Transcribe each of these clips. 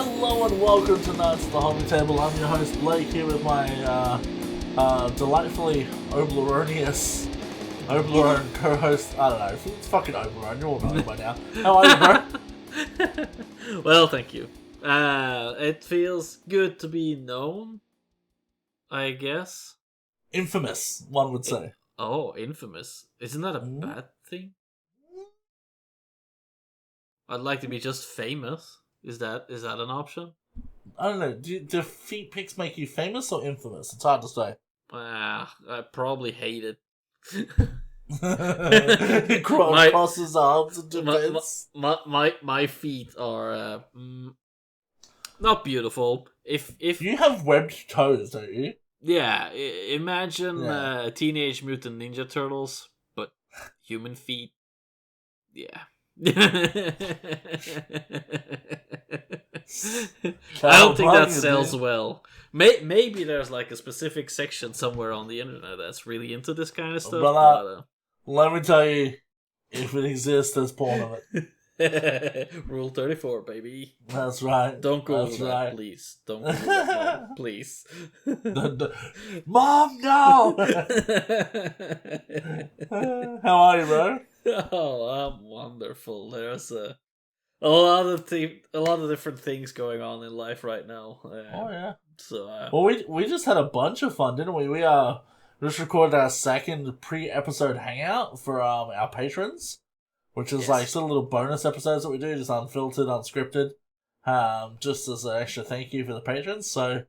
Hello and welcome to Nights at the Hobby Table. I'm your host Blake here with my delightfully Obleronious co-host. I don't know, it's fucking Obleron, you all know it by now. How are you, bro? Well, thank you. It feels good to be known, I guess. Infamous, one would say. Infamous. Isn't that a bad thing? I'd like to be just famous. Is that an option? I don't know, do feet pics make you famous or infamous? It's hard to say. I probably hate it. He crosses his arms in defense. My feet are not beautiful. If You have webbed toes, don't you? Yeah, imagine Teenage Mutant Ninja Turtles, but human feet. Yeah. I don't think that sells well. Maybe there's like a specific section somewhere on the internet that's really into this kind of stuff. But let me tell you, if it exists, there's porn of it. Rule 34, baby. That's right. Don't Google That's that, right. please. Don't Google that, Mom, please. Mom, no! How are you, bro? Oh, I'm wonderful. There's a lot of different things going on in life right now. Oh yeah. So well, we just had a bunch of fun, didn't we? We just recorded our second pre-episode hangout for our patrons, which is like sort of little bonus episodes that we do, just unfiltered, unscripted, just as an extra thank you for the patrons. So,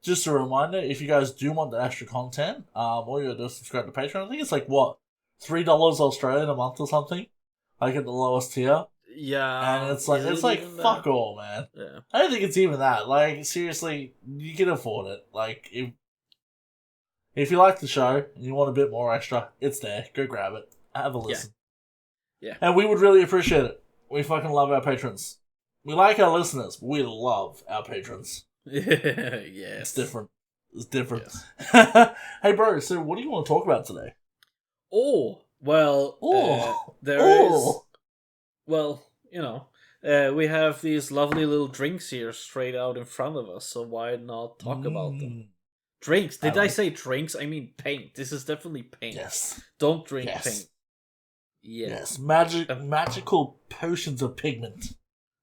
just a reminder, if you guys do want the extra content, all you gotta do is subscribe to Patreon. I think it's like what, $3 Australian a month or something, like at the lowest tier. Yeah, and it's like fuck all, man. Yeah, I don't think it's even that. Like seriously, you can afford it. Like if you like the show and you want a bit more extra, it's there. Go grab it. Have a listen. Yeah. And we would really appreciate it. We fucking love our patrons. We like our listeners, but we love our patrons. Yes. It's different. It's different. Yes. Hey, bro, so what do you want to talk about today? Well, we have these lovely little drinks here straight out in front of us, so why not talk about them? Drinks. Did I say drinks? I mean paint. This is definitely paint. Yes. Don't drink paint. Yes. Magical potions of pigment.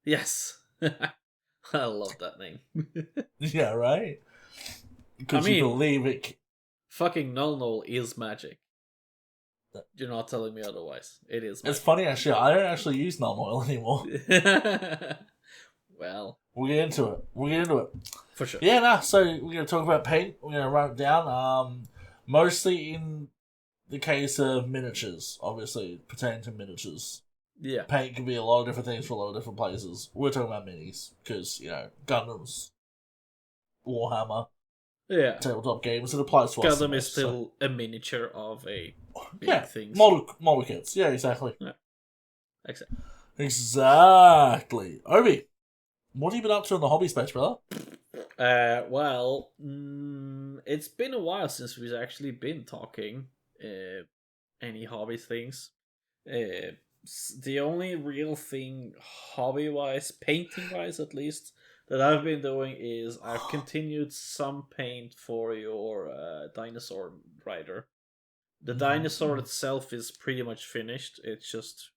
Yes. I love that name. Yeah, right? Because you believe it. Fucking Null is magic. You're not telling me otherwise. It is magic. It's funny, actually. I don't actually use Null oil anymore. Well. We'll get into it. For sure. Yeah, so we're going to talk about paint. We're going to write it down. Mostly in the case of miniatures, obviously, pertaining to miniatures. Yeah. Paint can be a lot of different things for a lot of different places. We're talking about minis, because, Gundams, Warhammer, tabletop games, it applies to us. Gundam is still a miniature of a big thing. Model kits. Yeah, exactly. Yeah. Exactly. Obi, what have you been up to in the hobby space, brother? It's been a while since we've actually been talking any hobby things. The only real thing hobby-wise, painting-wise at least, that I've been doing is I've continued some paint for your dinosaur rider. The dinosaur itself is pretty much finished. It's just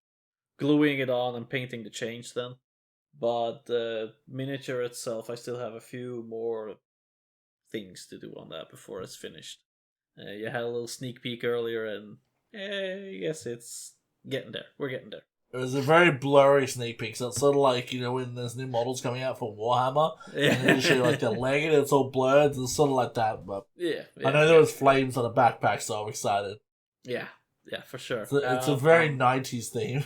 gluing it on and painting the chains then. But the miniature itself, I still have a few more things to do on that before it's finished. You had a little sneak peek earlier, and I guess it's getting there. We're getting there. It was a very blurry sneak peek, so it's sort of like, when there's new models coming out for Warhammer, and they show you like their leg and it's all blurred, it's sort of like that, but I know there was flames on the backpack, so I'm excited. Yeah, for sure. It's a very 90s theme.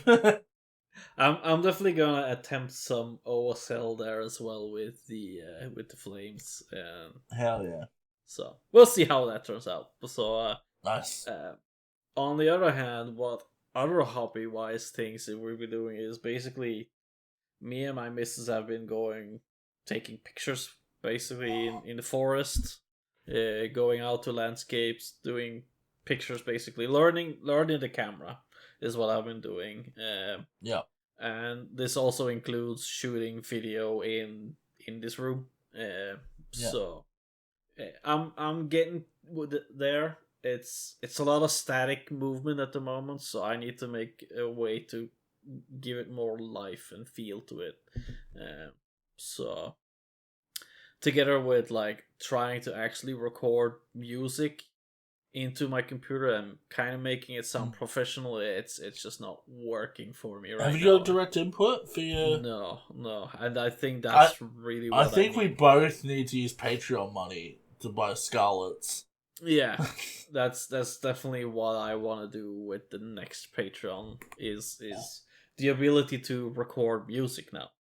I'm definitely gonna attempt some OSL there as well with the flames. Hell yeah! So we'll see how that turns out. So nice. On the other hand, what other hobby-wise things that we've been doing is basically me and my missus have been taking pictures basically in the forest, going out to landscapes, doing pictures basically, learning the camera is what I've been doing. Yeah. And this also includes shooting video in in this room. Yeah. So I'm getting there. It's a lot of static movement at the moment, so I need to make a way to give it more life and feel to it. So together with like trying to actually record music into my computer and kind of making it sound professional, it's just not working for me right now. Have you got direct input for your... No, and I think that's really what I think we need. both need to use Patreon money to buy Scarlets. Yeah, that's definitely what I want to do with the next Patreon is the ability to record music now.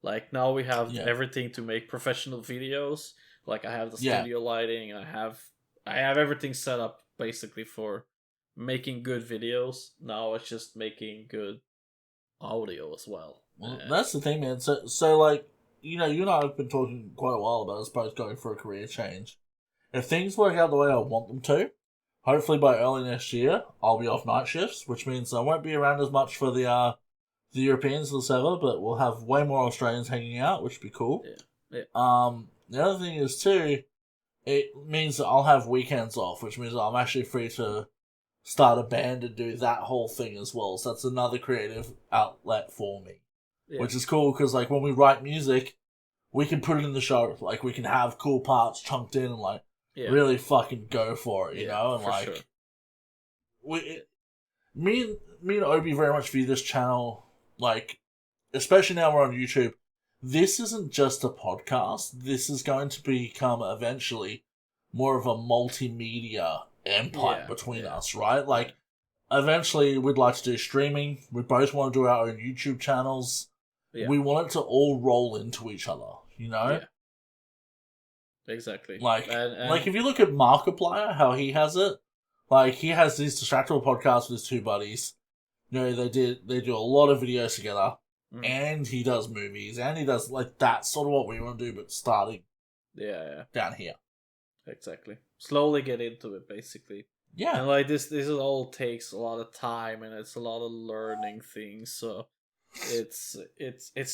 Like now we have everything to make professional videos. Like I have the studio lighting, I have everything set up basically for making good videos. Now it's just making good audio as well. Well, that's the thing, man. So like, you know, you and I have been talking quite a while about us both going for a career change. If things work out the way I want them to, hopefully by early next year, I'll be off night shifts, which means I won't be around as much for the Europeans of the server, but we'll have way more Australians hanging out, which would be cool. Yeah. The other thing is too, it means that I'll have weekends off, which means I'm actually free to start a band and do that whole thing as well. So that's another creative outlet for me, which is cool because like when we write music, we can put it in the show. Like we can have cool parts chunked in and like really fucking go for it, you know? And like, me and Obi very much view this channel like, especially now we're on YouTube. This isn't just a podcast. This is going to become eventually more of a multimedia empire between us, right? Like, eventually we'd like to do streaming. We both want to do our own YouTube channels. Yeah. We want it to all roll into each other, you know? Yeah. Exactly. Like, like if you look at Markiplier, how he has it, like, he has these Distractable podcasts with his two buddies. You know, they do a lot of videos together. And he does movies, and he does, like, that's sort of what we want to do, but starting down here. Exactly. Slowly get into it, basically. Yeah. And, like, this all takes a lot of time, and it's a lot of learning things, so it's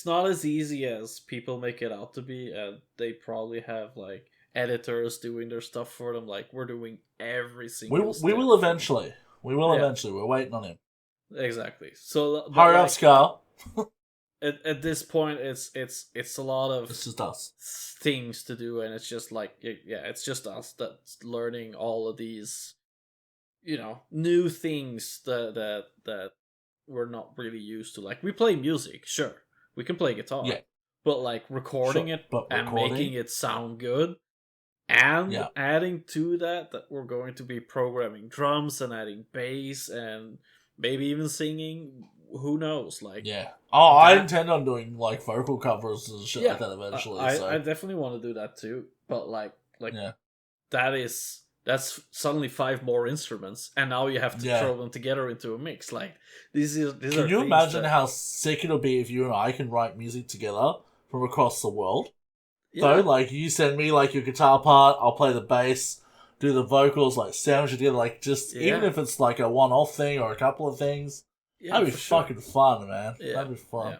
not as easy as people make it out to be, and they probably have, like, editors doing their stuff for them, like, we're doing every single We will eventually. We will eventually. We're waiting on him. Exactly. So hurry up, Scar. At this point, it's a lot of it's just us things to do, and it's just like it's just us that's learning all of these, you know, new things that we're not really used to. Like we play music, sure, we can play guitar, but like recording making it sound good, and adding to that we're going to be programming drums and adding bass and maybe even singing. Who knows? Like I intend on doing like vocal covers and shit like that eventually. I definitely want to do that too. But that's suddenly 5 more instruments, and now you have to throw them together into a mix. Like these are. Can you imagine how sick it'll be if you and I can write music together from across the world? Yeah. So like you send me like your guitar part, I'll play the bass, do the vocals, like sandwich it together, like just even if it's like a one-off thing or a couple of things. Yeah, that'd be fucking fun, man. Yeah, that'd be fun. Yeah.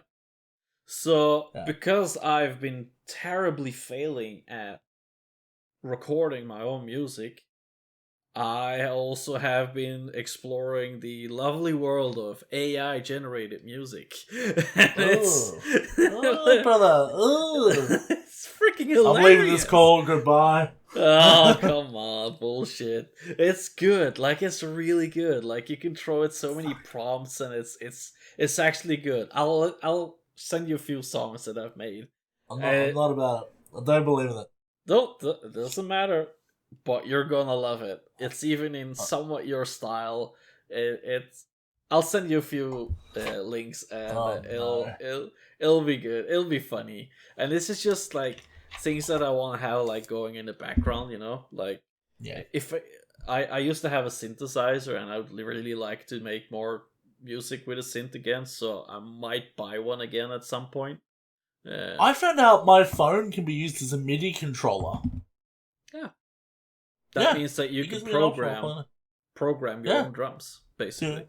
So, because I've been terribly failing at recording my own music, I also have been exploring the lovely world of AI-generated music. Brother. It's freaking hilarious. I'm leaving this call. Goodbye. Oh, come on, bullshit. It's good. Like, it's really good. Like, you can throw it so many prompts, and it's actually good. I'll send you a few songs that I've made. I'm not about it. I don't believe in it. It doesn't matter, but you're gonna love it. It's even in somewhat your style. I'll send you a few links, and it'll be good. It'll be funny, and this is just like things that I want to have like going in the background, you know, like if I used to have a synthesizer, and I would really like to make more music with a synth again, so I might buy one again at some point. I found out my phone can be used as a MIDI controller. Yeah, that means that you can program your own drums, basically.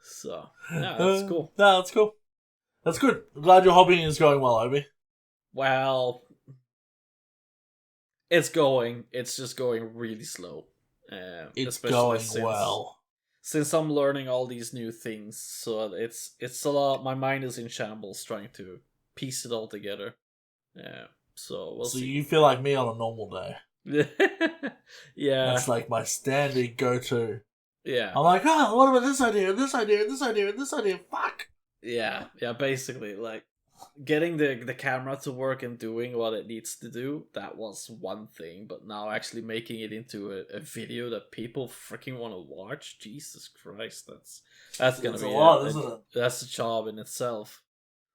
So that's cool. No, that's cool. That's good. I'm glad your hobby is going well, Obi. Well, it's going. It's just going really slow. It's Especially going well. Since I'm learning all these new things, so it's a lot. My mind is in shambles trying to piece it all together. Yeah, so we'll So see. you feel like me on a normal day. Yeah, That's like my standard go-to. yeah, I'm like, oh, what about this idea, and this idea, and this idea, and this idea? Fuck! yeah. Basically, like getting the camera to work and doing what it needs to do, that was one thing, but now actually making it into a video that people freaking want to watch, Jesus Christ, that's gonna be a lot, isn't it? That's a job in itself.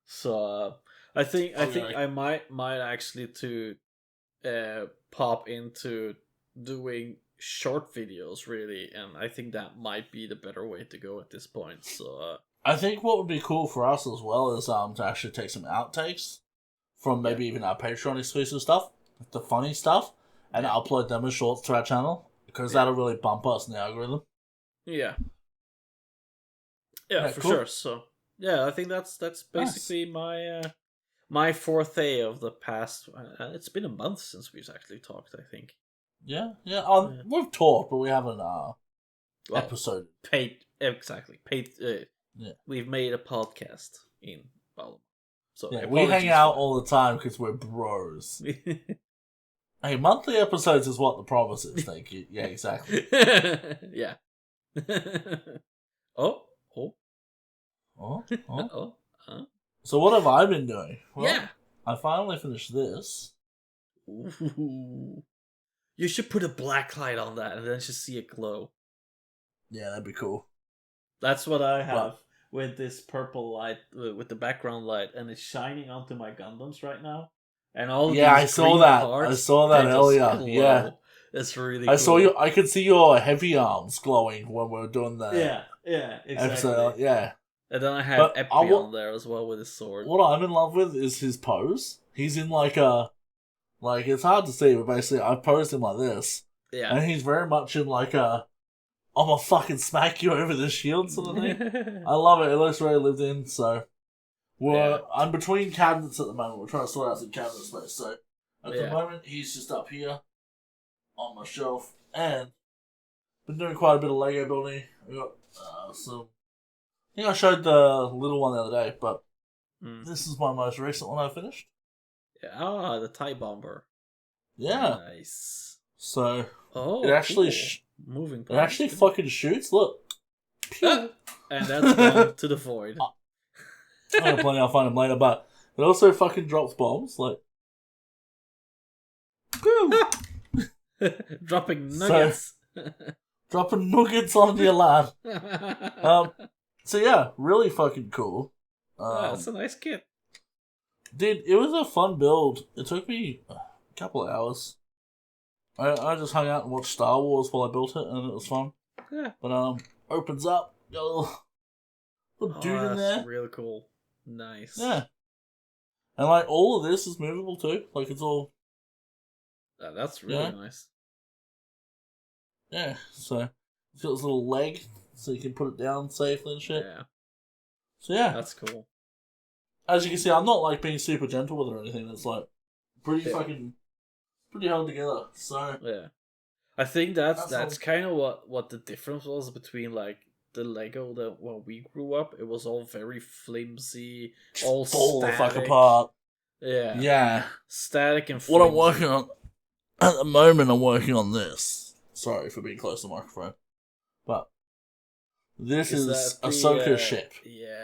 So I think I might actually to pop into doing short videos, really, and I think that might be the better way to go at this point. So I think what would be cool for us as well is to actually take some outtakes from maybe even our Patreon exclusive stuff, the funny stuff, and upload them as shorts to our channel, because that'll really bump us in the algorithm. Yeah, for cool. sure. So yeah, I think that's basically my forte of the past. It's been a month since we've actually talked, I think. Yeah. We've talked, but we haven't episode. Paid. Yeah. We've made a podcast in Baltimore. So yeah, we hang out all the time because we're bros. Hey, monthly episodes is what the promise is. Thank you. Yeah, exactly. Yeah. Oh. So what have I been doing? Well, yeah. I finally finished this. Ooh. You should put a black light on that and then just see it glow. Yeah, that'd be cool. That's what I have with this purple light, with the background light, and it's shining onto my Gundams right now. And all I saw that. I saw that earlier. Yeah, it's really. I cool. saw you. I could see your heavy arms glowing when we were doing that. Yeah, exactly. Episode, yeah. And then I have Epi on there as well with his sword. What I'm in love with is his pose. He's in like it's hard to see, but basically I've posed him like this. Yeah. And he's very much in like I'm gonna fucking smack you over the shield sort of thing. I love it. It looks very lived in, so I'm between cabinets at the moment. We're trying to sort out some cabinet space. So at the moment he's just up here on my shelf, and been doing quite a bit of Lego building. I got some. I think I showed the little one the other day, but this is my most recent one I finished. Yeah, the TIE Bomber. Yeah. Nice. So it actually moving. It actually fucking shoots. Look. And that's gone to the void. I'm gonna play. I'll find them later, but it also fucking drops bombs. Like, dropping nuggets. Dropping nuggets onto your lad. So yeah, really fucking cool. That's a nice kit. Dude, it was a fun build. It took me a couple of hours. I just hung out and watched Star Wars while I built it, and it was fun. Yeah. But opens up, got a little dude in there. That's really cool. Nice. Yeah. And like all of this is movable too. Like it's all. That's really nice. Yeah. So it's got this little leg, so you can put it down safely and shit. Yeah. So yeah, that's cool. As you can see, I'm not like being super gentle with it or anything. It's like pretty held together. So yeah, I think that's kind of what the difference was between like the Lego that when we grew up, it was all very flimsy, all fall the static. fuck apart. Yeah, yeah, static and flimsy. What I'm working on at the moment, I'm working on this. Sorry for being close to the microphone, but this is Ahsoka's ship. Yeah.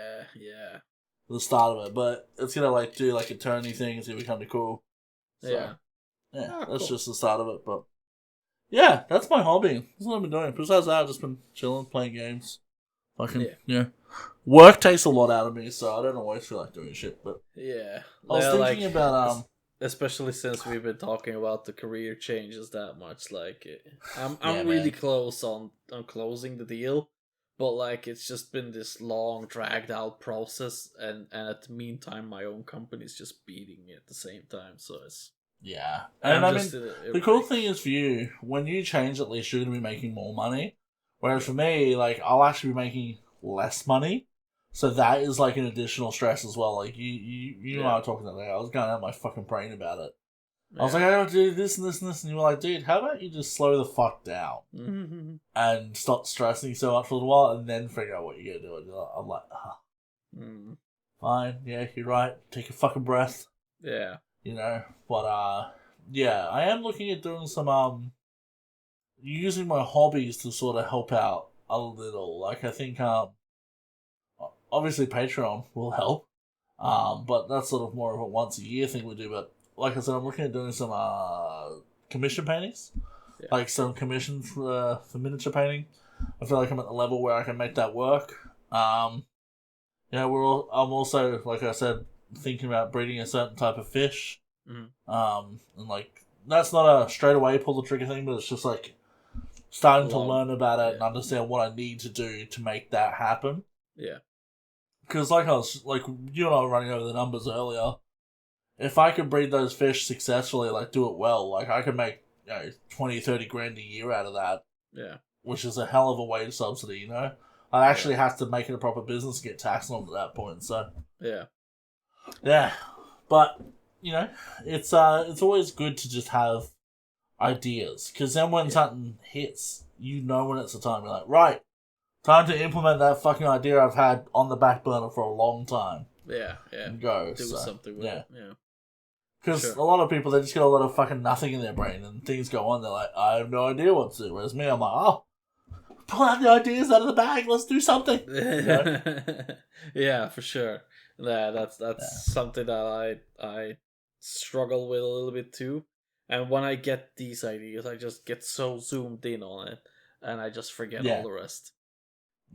The start of it, but it's gonna like do like a turny thing. It's gonna be kind of cool. So, yeah, that's just the start of it. But yeah, that's my hobby. That's what I've been doing. Besides that, I've just been chilling, playing games. Fucking work takes a lot out of me, so I don't always feel like doing shit. But yeah, I was thinking about especially since we've been talking about the career changes that much. Like, I'm really close on closing the deal. But like it's just been this long, dragged out process, and at the meantime, my own company's just beating me at the same time. So it's and I mean the cool thing is for you, when you change, at least you're gonna be making more money. Whereas for me, like I'll actually be making less money, So that is like an additional stress as well. Like you and I Yeah. were talking that day. I was going out my fucking brain about it. Yeah. I was like, I gotta do this and this and this, and you were like, dude, how about you just slow the fuck down Mhm. and stop stressing so much for a little while, and then figure out what you're gonna do. And I'm like, Mm. fine, yeah, you're right. Take a fucking breath, Yeah. you know. But yeah, I am looking at doing some using my hobbies to sort of help out a little. Like I think obviously Patreon will help. But that's sort of more of a once a year thing we do. But like I said, I'm looking at doing some commission paintings, Yeah. like some commissions for miniature painting. I feel like I'm at the level where I can make that work. Yeah, I'm also, like I said, thinking about breeding a certain type of fish. Mhm. And like that's not a straight away pull the trigger thing, but it's just like starting to Long- learn about it yeah. and understand what I need to do to make that happen. Yeah. Because like you and I were running over the numbers earlier. If I could breed those fish successfully, like do it well, like I could make 20, 30 grand a year out of that, Yeah. which is a hell of a wage subsidy, you know? I'd actually have to make it a proper business and get taxed on at that point, so Yeah. yeah. But, you know, it's always good to just have ideas, because then when something hits, you know when it's the time. You're like, right, time to implement that fucking idea I've had on the back burner for a long time. Yeah. Yeah. And go. Do something with it. Yeah. Because Sure. a lot of people, they just get a lot of fucking nothing in their brain, and things go on, they're like, I have no idea what to do. Whereas me, I'm like, oh, pull out the ideas out of the bag, let's do something. Yeah, for sure. Yeah, that's something that I struggle with a little bit too. And when I get these ideas, I just get so zoomed in on it, and I just forget all the rest.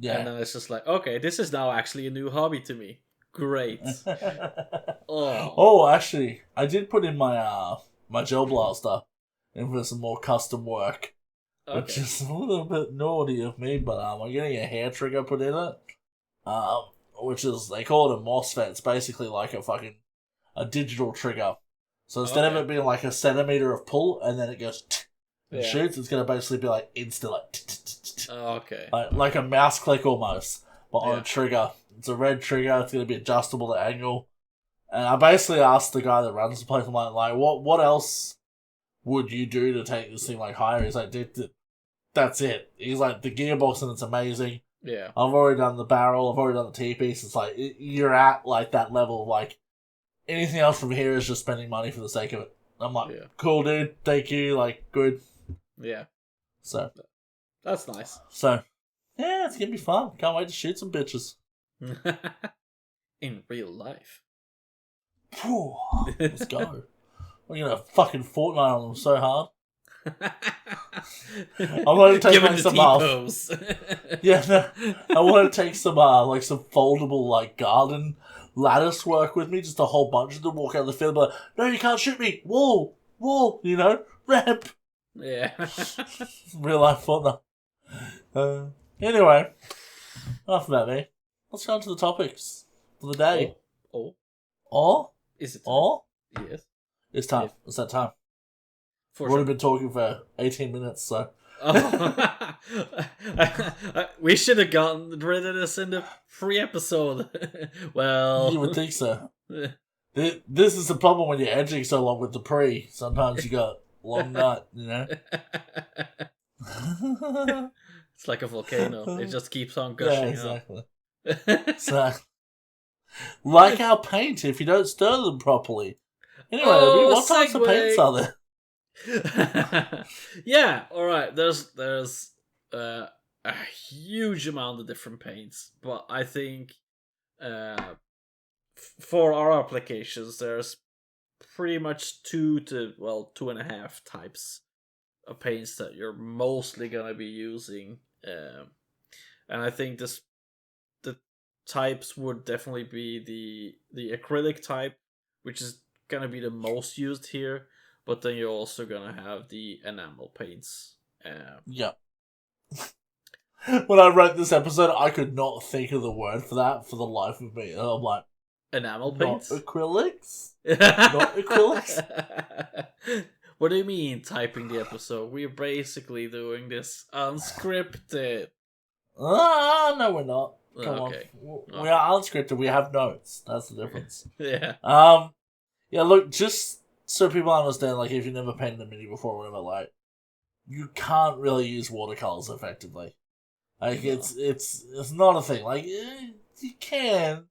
Yeah. And then it's just like, okay, this is now actually a new hobby to me. Great. Oh, actually, I did put in my my gel blaster in for some more custom work, which is a little bit naughty of me, but I'm getting a hair trigger put in it, which is, they call it a MOSFET. It's basically like a digital trigger. So instead of it being like a centimeter of pull and then it goes and shoots, it's gonna basically be like instant, like a mouse click almost, but on a trigger. It's a red trigger. It's going to be adjustable to angle. And I basically asked the guy that runs the place, I'm like, what else would you do to take this thing like higher? He's like, dude, that's it. He's like, the gearbox and it's amazing. Yeah. I've already done the barrel. I've already done the T-piece. It's like, you're at like that level of like, anything else from here is just spending money for the sake of it. I'm like, cool, dude. Thank you. Like, good. Yeah. So. That's nice. So, yeah, it's going to be fun. Can't wait to shoot some bitches. In real life. Let's go. We're gonna fucking Fortnite on them so hard. I want to take like some I want to take some like some foldable like garden lattice work with me, just a whole bunch of them. Walk out of the field, like, no, you can't shoot me. Wall, you know, ramp. Yeah. Real life Fortnite. Anyway, enough about me. Let's go on to the topics for the day. Is it time? Yes. It's time. Yes. It's that time. We've already been talking for 18 minutes, so. We should have gotten rid of this in the pre-episode. Well. You would think so. This is the problem when you're edging so long with the pre. Sometimes you got long nut, you know? It's like a volcano. It just keeps on gushing exactly. So, like our paint, if you don't stir them properly. Anyway, what types of paints are there? Yeah, alright. There's a huge amount of different paints, but I think for our applications, there's pretty much 2.5 types of paints that you're mostly gonna be using, and I think the types would definitely be the acrylic type, which is gonna be the most used here, but then you're also gonna have the enamel paints. Yeah. When I wrote this episode, I could not think of the word for that for the life of me. And I'm like, enamel paints? Not acrylics? Not acrylics? What do you mean, typing the episode? We're basically doing this unscripted. No, we're not. Come Okay. on. We are unscripted. We have notes. That's the difference. Yeah. Yeah, look, just so people understand, like, if you've never painted a mini before or whatever, like, you can't really use watercolors effectively. Like, No. it's not a thing. Like, you can.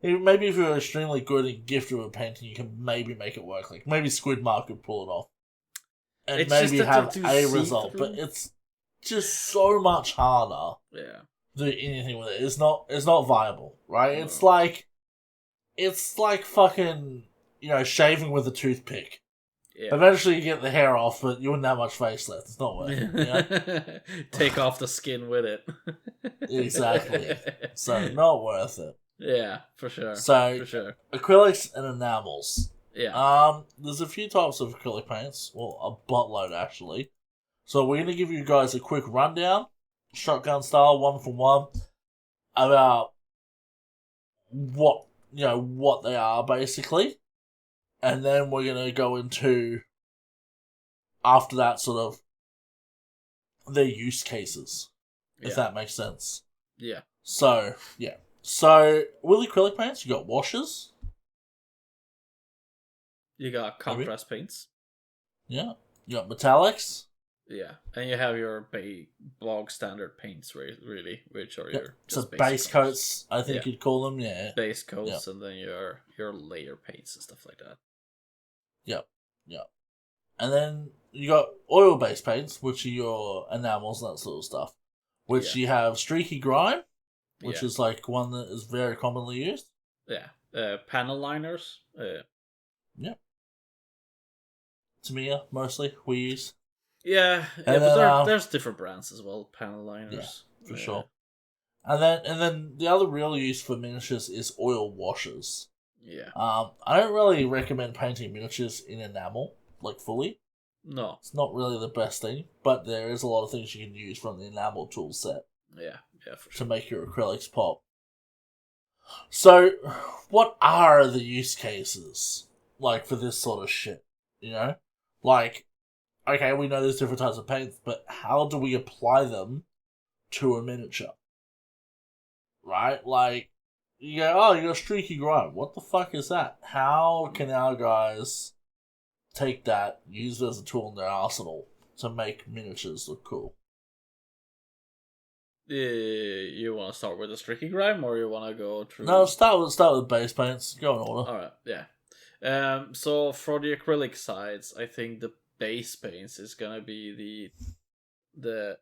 Maybe if you're extremely good and gifted with painting, you can maybe make it work. Like, maybe Squidmark could pull it off. And It's maybe just have that a result. But it's just so much harder Yeah. to do anything with it. It's not viable, right? No. It's like fucking, shaving with a toothpick. Yeah. Eventually you get the hair off, but you wouldn't have much face left. It's not worth it, Take off the skin with it. Exactly. So, not worth it. Yeah, for sure. So, for sure. Acrylics and enamels. Yeah. There's a few types of acrylic paints. Well, a buttload, actually. So, we're going to give you guys a quick rundown, shotgun style, one for one, about what they are, basically. And then we're going to go into, after that, sort of, their use cases, if that makes sense. Yeah. So, yeah. So, with acrylic paints, you got washes. You got contrast paints. Yeah. You got metallics. Yeah. And you have your bog standard paints, really, which are your So just base colors. coats, I think you'd call them, yeah. Base coats, and then your layer paints and stuff like that. Yep. And then you got oil-based paints, which are your enamels and that sort of stuff. Which you have streaky grime, which is like one that is very commonly used. Yeah. Panel liners. Yep. Tamiya, mostly, we use. Yeah, And but then, there's different brands as well, panel liners. Yeah, for sure. And then the other real use for miniatures is oil washes. Yeah. I don't really recommend painting miniatures in enamel, like fully. No. It's not really the best thing, but there is a lot of things you can use from the enamel tool set. Yeah, for sure. To make your acrylics pop. So, what are the use cases, like, for this sort of shit, Like, okay, we know there's different types of paints, but how do we apply them to a miniature? Right? Like, you go, you got streaky grime. What the fuck is that? How can our guys take that, use it as a tool in their arsenal to make miniatures look cool? You want to start with the streaky grime, or you want to go through? No, start with base paints. Go in order. All right, yeah. So for the acrylic sides, I think the base paints is gonna be the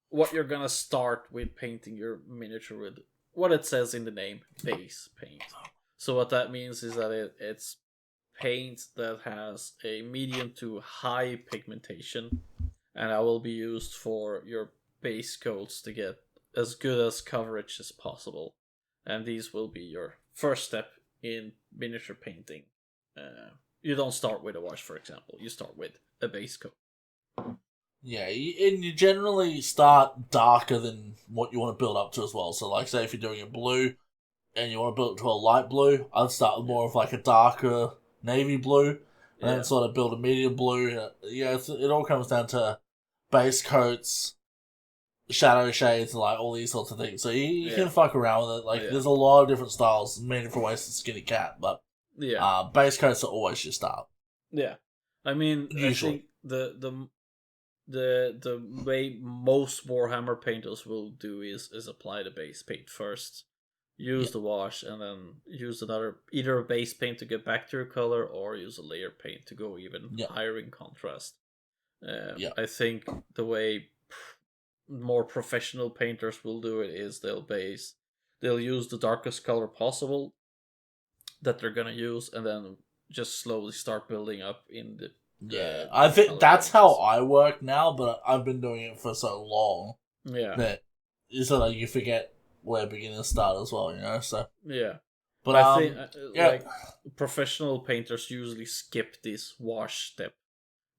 what you're gonna start with painting your miniature with. What it says in the name, base paint. So what that means is that it's paint that has a medium to high pigmentation, and that will be used for your base coats to get as good as coverage as possible. And these will be your first step in miniature painting. You don't start with a wash, for example. You start with a base coat. Yeah, and you generally start darker than what you want to build up to as well. So, like, say if you're doing a blue and you want to build it to a light blue, I'd start with more of like a darker navy blue, and then sort of build a medium blue. Yeah, it all comes down to base coats, shadow shades, and like all these sorts of things. So you can fuck around with it. Like, there's a lot of different styles, many different ways to skin a cat, but base coats are always your start. Yeah, I mean, usually. I think the way most Warhammer painters will do is apply the base paint first, use the wash, and then use either a base paint to get back to your color, or use a layer paint to go even higher in contrast. I think the way more professional painters will do it is they'll use the darkest color possible that they're gonna use, and then just slowly start building up in the I think that's how I work now, but I've been doing it for so long that it's so that you forget where beginners start as well, So but I think like professional painters usually skip this wash step.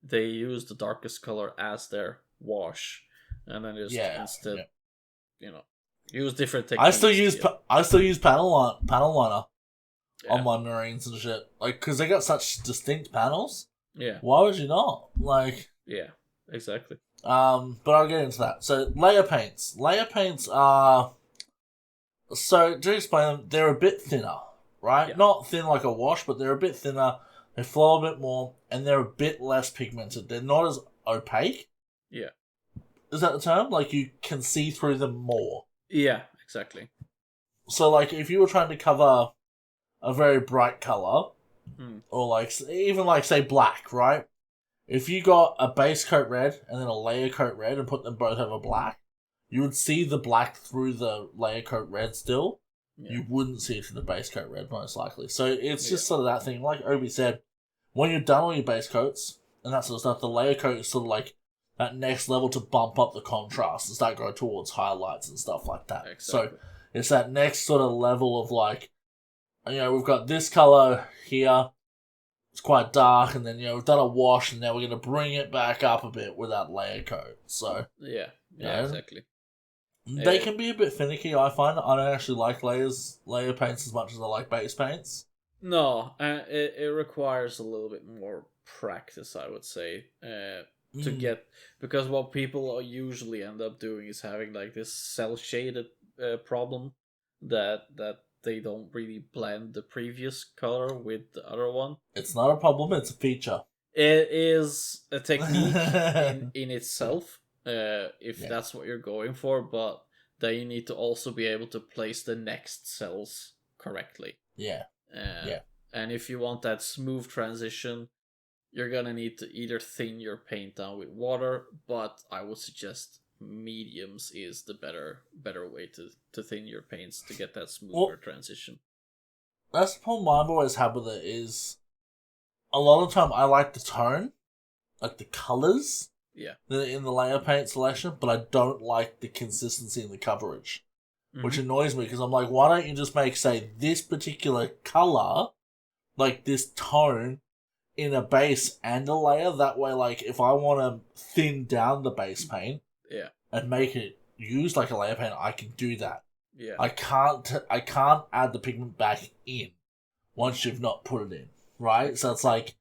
They use the darkest color as their wash, and then just instead, use different techniques. I still use panel liner on my marines and shit, like, because they got such distinct panels. Yeah. Why would you not? Like. Yeah, exactly. But I'll get into that. So layer paints. Layer paints are So to explain them, they're a bit thinner, right? Yeah. Not thin like a wash, but they're a bit thinner. They flow a bit more, and they're a bit less pigmented. They're not as opaque. Yeah. Is that the term? Like, you can see through them more. Yeah, exactly. So, like, if you were trying to cover a very bright color, or, like, even, like, say, black, right? If you got a base coat red and then a layer coat red and put them both over black, you would see the black through the layer coat red still. Yeah. You wouldn't see it through the base coat red, most likely. So, it's just sort of that thing. Like Obi said, when you're done with your base coats and that sort of stuff, the layer coat is sort of like that next level to bump up the contrast and start going towards highlights and stuff like that. Exactly. So it's that next sort of level of like, we've got this color here, it's quite dark, and then, we've done a wash, and now we're going to bring it back up a bit with that layer coat. So, yeah, exactly. They can be a bit finicky, I find. I don't actually like layer paints as much as I like base paints. No, it requires a little bit more practice, I would say, to get, because what people usually end up doing is having like this cell shaded problem that they don't really blend the previous color with the other one. It's not a problem, it's a feature. It is a technique in itself, if that's what you're going for, but then you need to also be able to place the next cells correctly. Yeah. And if you want that smooth transition, you're gonna need to either thin your paint down with water, but I would suggest mediums is the better way to thin your paints to get that smoother transition. That's the problem I've always had with it is a lot of the time I like the tone, like the colours in the layer paint selection, but I don't like the consistency in the coverage, which annoys me because I'm like, why don't you just make, say, this particular colour, like this tone, in a base and a layer? That way, like, if I want to thin down the base paint and make it use like a layer paint, I can do that. Yeah. I can't add the pigment back in once you've not put it in, right? So it's like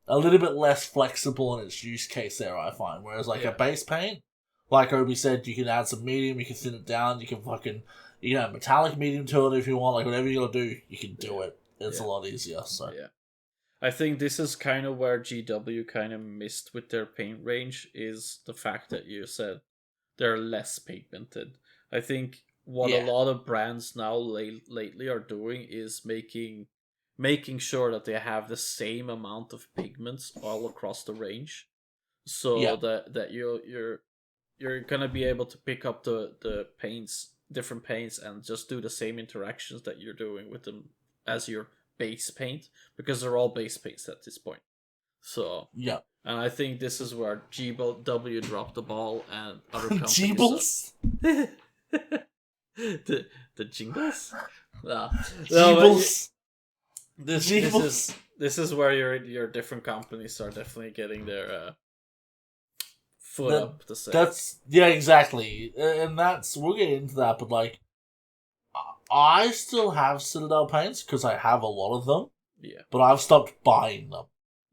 a little bit less flexible in its use case there, I find. Whereas like a base paint, like Obi said, you can add some medium, you can thin it down, you can add metallic medium to it if you want, like whatever you're gonna do, you can do it. It's a lot easier, so. Yeah. I think this is kind of where GW kind of missed with their paint range, is the fact that you said they're less pigmented. I think what a lot of brands now lately are doing is making sure that they have the same amount of pigments all across the range, so that you're gonna be able to pick up the paints, different paints, and just do the same interactions that you're doing with them as your base paint, because they're all base paints at this point. So and I think this is where GW dropped the ball and other companies. Jeebles? the jingles? Jeebles. This is where your different companies are definitely getting their foot up to say. That's exactly, and we'll get into that. But like, I still have Citadel paints because I have a lot of them. Yeah, but I've stopped buying them.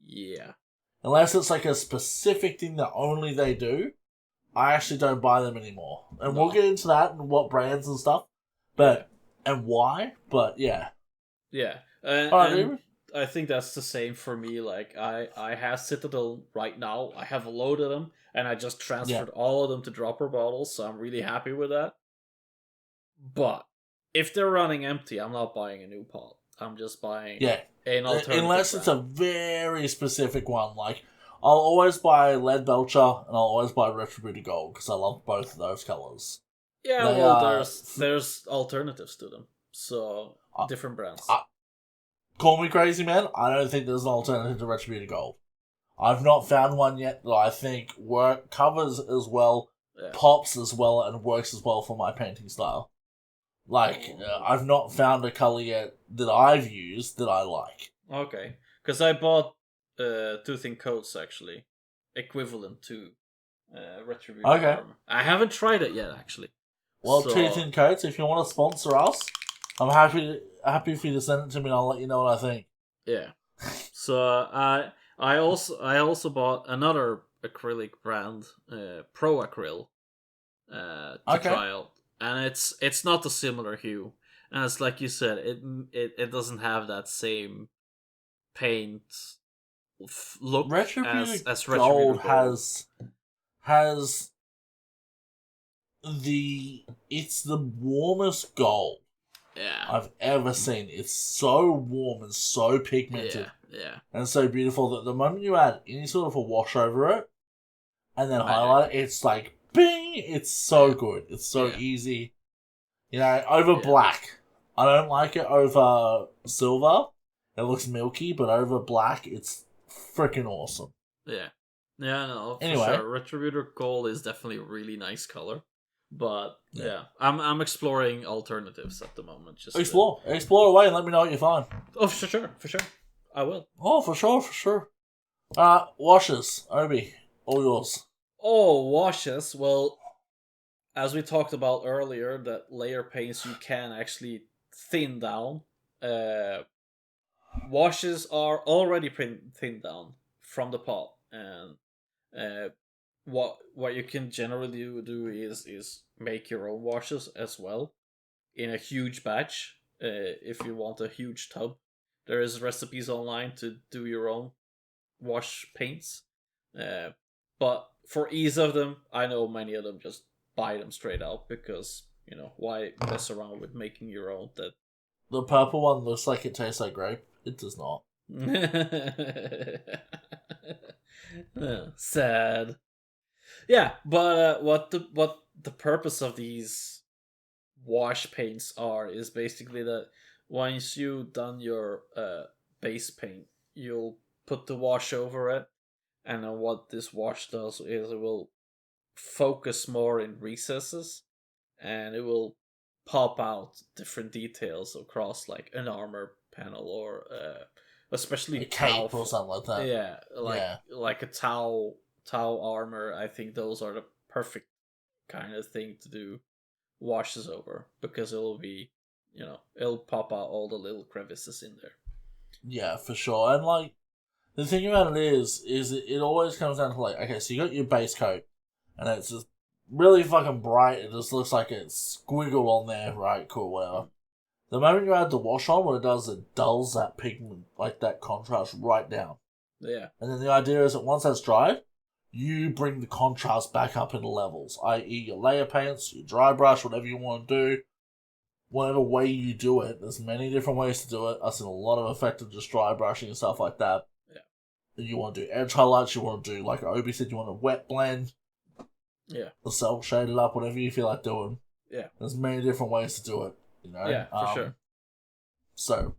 Yeah, unless it's like a specific thing that only they do. I actually don't buy them anymore, and we'll get into that and what brands and stuff, and why. But yeah. And I think that's the same for me. Like I have Citadel right now. I have a load of them, and I just transferred all of them to dropper bottles, so I'm really happy with that. But if they're running empty, I'm not buying a new pot. I'm just buying an alternative unless it's a very specific one. Like, I'll always buy Lead Belcher, and I'll always buy Retributed Gold, because I love both of those colours. Yeah, there's alternatives to them. So, different brands. Call me crazy, man. I don't think there's an alternative to Retributed Gold. I've not found one yet that I think covers as well, pops as well, and works as well for my painting style. Like, I've not found a colour yet that I've used that I like. Okay. Because I bought 2 thin coats, actually. Equivalent to Retributed Armor. I haven't tried it yet, actually. Well, 2 thin coats, if you want to sponsor us, I'm happy for you to send it to me and I'll let you know what I think. Yeah. So, I also bought another acrylic brand, Pro Acryl, to try out. And it's not a similar hue. And it's like you said, it doesn't have that same paint look Retributed as Gold Retributed Gold. has it's the warmest gold Yeah. I've ever seen. It's so warm and so pigmented Yeah. and so beautiful that the moment you add any sort of a wash over it and then Magic. highlight it, it's like bing! It's so Yeah. good. It's so Yeah. easy. You know, over Yeah. black. I don't like it over silver. It looks milky, but over black, it's freaking awesome. Yeah. Yeah, no, for Anyway. sure. Retributor Gold is definitely a really nice color. But yeah, I'm exploring alternatives at the moment. Just explore away and let me know what you find. Oh, for sure, I will. Oh, for sure. Washes, Obi, all yours. Oh, washes. Well, as we talked about earlier, that layer paints you can actually thin down. Washes are already thinned down from the pot, and what you can generally do is make your own washes as well in a huge batch. If you want a huge tub, there is recipes online to do your own wash paints. But for ease of them, I know many of them just buy them straight out because why mess around with making your own? That The purple one looks like it tastes like grape. It does not. Sad. Yeah, but what the purpose of these wash paints are is basically that once you've done your base paint, you'll put the wash over it, and then what this wash does is it will focus more in recesses, and it will pop out different details across like an armor panel or especially a cape or something like that. Yeah, like a Tau armor. I think those are the perfect kind of thing to do washes over because it'll be, it'll pop out all the little crevices in there. Yeah, for sure. And like the thing about it is it always comes down to like, okay, so you got your base coat and it's just really fucking bright. It just looks like it's squiggled on there, right? Cool, whatever. The moment you add the wash on, what it does, it dulls that pigment, like that contrast right down. Yeah. And then the idea is that once that's dried, you bring the contrast back up into levels, i.e. your layer paints, your dry brush, whatever you want to do. Whatever way you do it, there's many different ways to do it. I've seen a lot of effective just dry brushing and stuff like that. Yeah. You want to do edge highlights, you want to do, like Obi said, you want a wet blend. Yeah. The cell shaded up, whatever you feel like doing. Yeah. There's many different ways to do it, Yeah, for sure. So,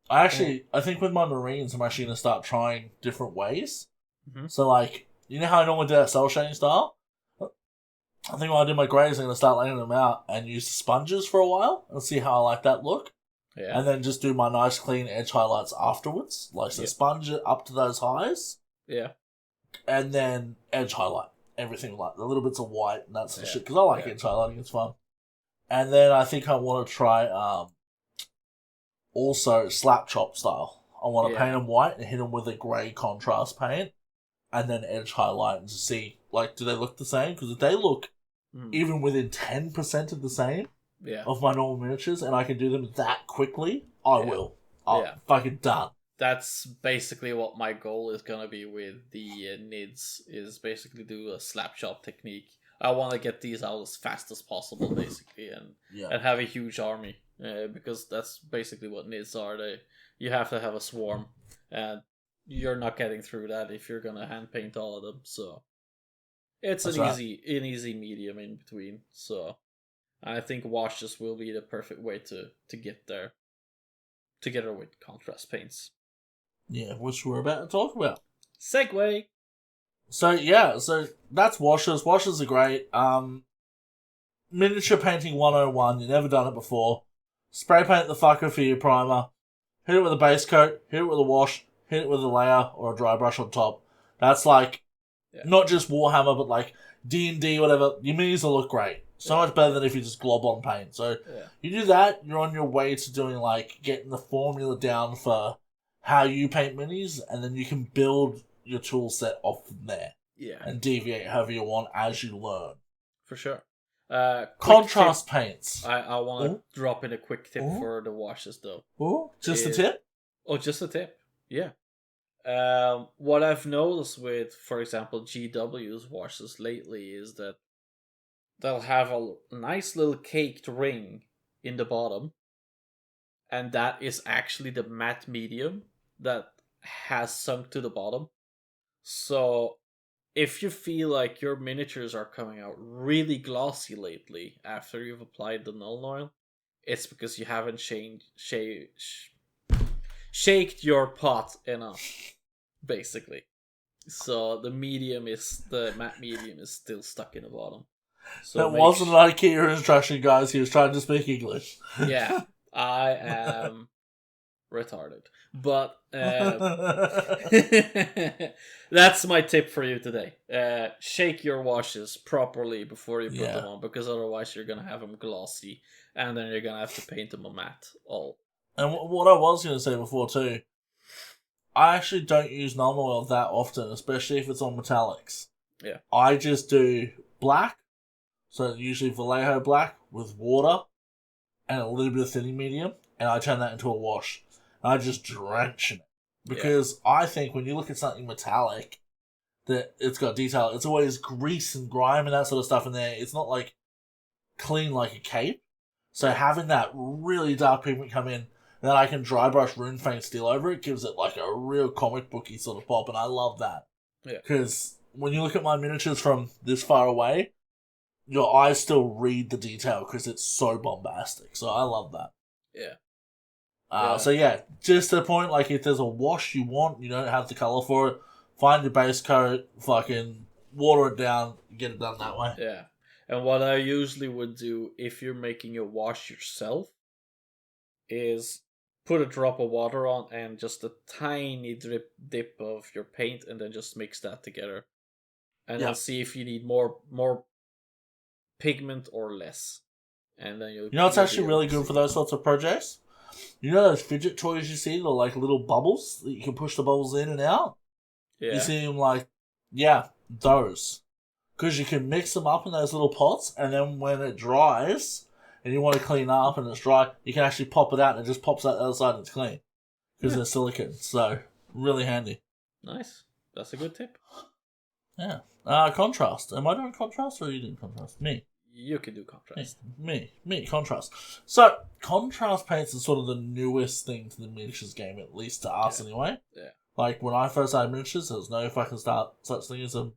I think with my Marines, I'm actually going to start trying different ways. Mm-hmm. So, like, you know how I normally do that cell shading style? I think when I do my greys, I'm going to start laying them out and use the sponges for a while and see how I like that look. Yeah. And then just do my nice clean edge highlights afterwards. Like, so sponge it up to those highs. Yeah. And then edge highlight. Everything like the little bits of white and that sort of shit. Because I like edge highlighting, it's fun. And then I think I want to try also slap chop style. I want to paint them white and hit them with a grey contrast paint. And then edge highlight and see, like, do they look the same? Because if they look even within 10% of the same of my normal miniatures and I can do them that quickly, I will. I'm fucking done. That's basically what my goal is going to be with the NIDS, is basically do a slap chop technique. I want to get these out as fast as possible, basically, and have a huge army, because that's basically what NIDS are. You have to have a swarm, and you're not getting through that if you're gonna hand paint all of them. So it's an easy medium in between. So I think washes will be the perfect way to get there, together with contrast paints. Yeah, which we're about to talk about. Segue. So that's washes. Washes are great. Miniature painting 101. You've never done it before. Spray paint the fucker for your primer. Hit it with a base coat. Hit it with a wash. Hit it with a layer or a dry brush on top. That's like not just Warhammer, but like D&D, whatever. Your minis will look great. So much better than if you just glob on paint. So you do that, you're on your way to doing like getting the formula down for how you paint minis, and then you can build your tool set off from there. Yeah. And deviate however you want as you learn. For sure. Contrast paints. I want to drop in a quick tip for the washes, though. Oh, just a tip? Oh, just a tip. Yeah. What I've noticed with, for example, GW's washes lately is that they'll have a nice little caked ring in the bottom, and that is actually the matte medium that has sunk to the bottom. So if you feel like your miniatures are coming out really glossy lately after you've applied the Null Oil, it's because you haven't shaked your pot enough, basically. So the matte medium is still stuck in the bottom. So that wasn't an IKEA instruction, guys. He was trying to speak English. Yeah, I am retarded. But that's my tip for you today. Shake your washes properly before you put them on, because otherwise you're going to have them glossy, and then you're going to have to paint them a matte. And what I was going to say before too, I actually don't use Null Oil that often, especially if it's on metallics. Yeah. I just do black, so usually Vallejo black with water and a little bit of thinning medium, and I turn that into a wash. And I just drench in it. Because I think when you look at something metallic, that it's got detail, it's always grease and grime and that sort of stuff in there. It's not like clean like a cape. So having that really dark pigment come in, then I can dry brush Runefang Steel over it, gives it like a real comic booky sort of pop, and I love that. Yeah. Because when you look at my miniatures from this far away, your eyes still read the detail because it's so bombastic. So I love that. Yeah. So yeah, just to the point, like if there's a wash you want, you don't have the colour for it, find your base coat, fucking water it down, get it done that way. Yeah. And what I usually would do if you're making a wash yourself is put a drop of water on and just a tiny dip of your paint, and then just mix that together. And then see if you need more pigment or less. And then you know what's actually really good for those sorts of projects? You know those fidget toys you see? They're like little bubbles that you can push the bubbles in and out? Yeah. You see them like, those. Because you can mix them up in those little pots, and then when it dries, and you want to clean up and it's dry, you can actually pop it out and it just pops out the other side and it's clean. Because they're silicone. So, really handy. Nice. That's a good tip. Yeah. Contrast. Am I doing contrast or are you doing contrast? Me. You can do contrast. Me, contrast. So, contrast paints is sort of the newest thing to the miniatures game, at least to us anyway. Yeah. Like, when I first had miniatures, there was no fucking such thing as a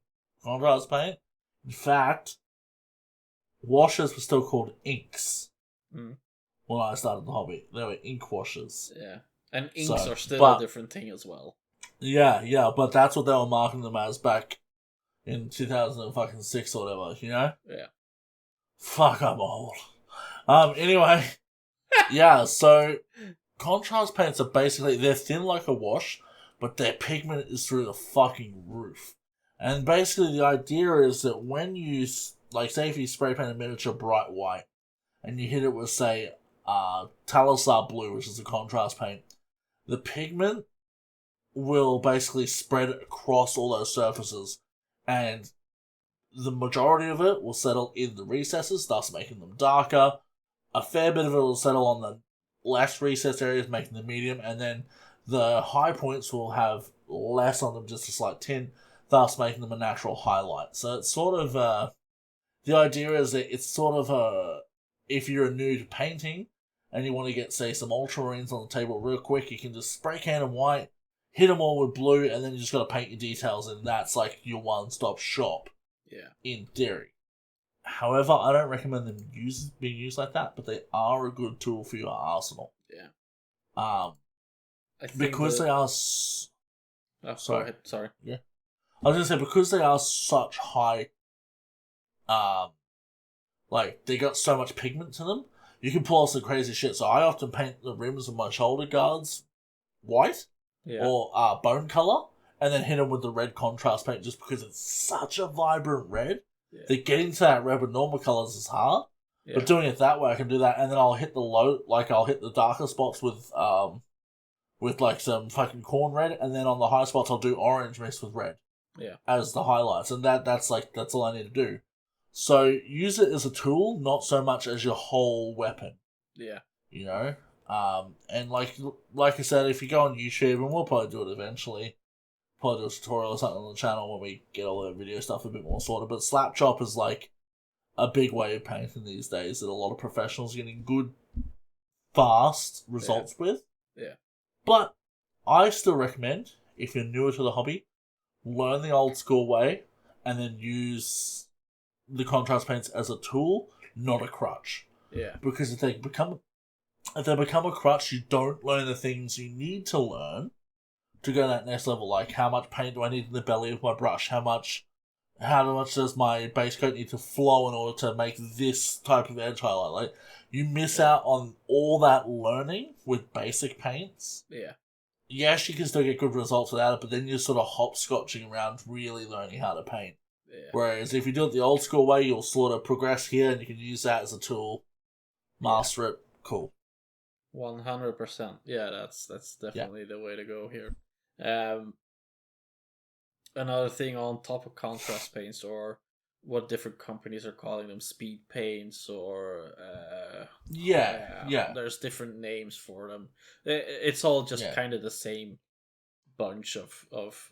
contrast paint. In fact, washes were still called inks when I started the hobby. They were ink washes. Yeah. And inks are still a different thing as well. Yeah, but that's what they were marking them as back in 2006 or whatever, you know? Yeah. Fuck, I'm old. Anyway, so contrast paints are basically, they're thin like a wash, but their pigment is through the fucking roof. And basically the idea is that when you, like say if you spray paint a miniature bright white, and you hit it with, say, Talisar blue, which is a contrast paint, the pigment will basically spread across all those surfaces, and the majority of it will settle in the recesses, thus making them darker. A fair bit of it will settle on the less recessed areas, making them medium, and then the high points will have less on them, just a slight tint, thus making them a natural highlight. So it's sort of, the idea is that it's sort of, if you're new to painting, and you want to get, say, some ultramarines on the table real quick, you can just spray can them white, hit them all with blue, and then you just got to paint your details, and that's like your one-stop shop. Yeah. In theory. However, I don't recommend them being used like that, but they are a good tool for your arsenal. Yeah. Because they are. Sorry. Yeah. I was gonna say, because they are such high. Like they got so much pigment to them, you can pull off some crazy shit. So I often paint the rims of my shoulder guards white or bone color, and then hit them with the red contrast paint just because it's such a vibrant red. Yeah. That getting to that red with normal colors is hard. Yeah. But doing it that way, I can do that, and then I'll hit the darker spots with like some fucking corn red, and then on the high spots I'll do orange mixed with red. Yeah. As the highlights, and that's all I need to do. So use it as a tool, not so much as your whole weapon. Yeah. You know? And like I said, if you go on YouTube, and we'll probably do it eventually, probably do a tutorial or something on the channel when we get all the video stuff a bit more sorted, but slap chop is like a big way of painting these days that a lot of professionals are getting good, fast results with. Yeah. But I still recommend, if you're newer to the hobby, learn the old school way and then use the contrast paints as a tool, not a crutch. Yeah. Because if they become a crutch, you don't learn the things you need to learn to go to that next level. Like, how much paint do I need in the belly of my brush? How much does my base coat need to flow in order to make this type of edge highlight? Like, you miss out on all that learning with basic paints. Yeah. Yes, you can still get good results without it, but then you're sort of hopscotching around really learning how to paint. Yeah. Whereas if you do it the old school way, you'll sort of progress here and you can use that as a tool, master it, cool. 100%. Yeah, that's definitely the way to go here. Another thing on top of contrast paints, or what different companies are calling them, speed paints, or there's different names for them. It's all just kind of the same bunch of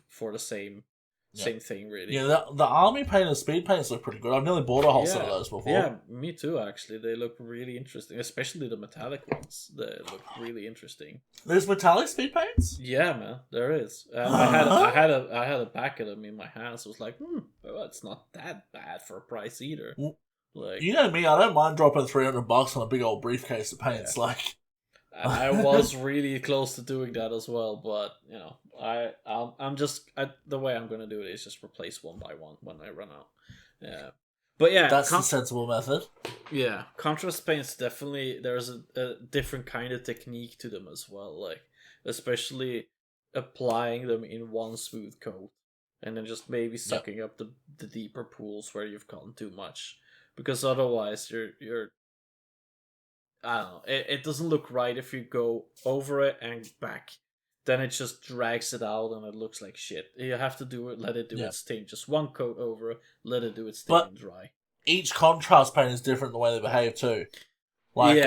for the same thing, really. Yeah, the army paint and speed paints look pretty good. I've nearly bought a whole set of those before. Yeah, me too, actually. They look really interesting, especially the metallic ones. They look really interesting. There's metallic speed paints? Yeah, man, there is. I had a pack of them in my hands. I was like, well, it's not that bad for a price either. Like, you know me, I don't mind dropping $300 on a big old briefcase of paints. Yeah. Like, I was really close to doing that as well, but you know, I'm just the way I'm gonna do it is just replace one by one when I run out. Yeah, but yeah, that's the sensible method. Yeah, contrast paints definitely. There's a different kind of technique to them as well, like especially applying them in one smooth coat and then just maybe sucking up the deeper pools where you've gotten too much, because otherwise you're I don't know. It doesn't look right if you go over it and back. Then it just drags it out and it looks like shit. You have to do it, let it do its thing. Just one coat over it, let it do its thing and dry. Each contrast paint is different the way they behave too. Like,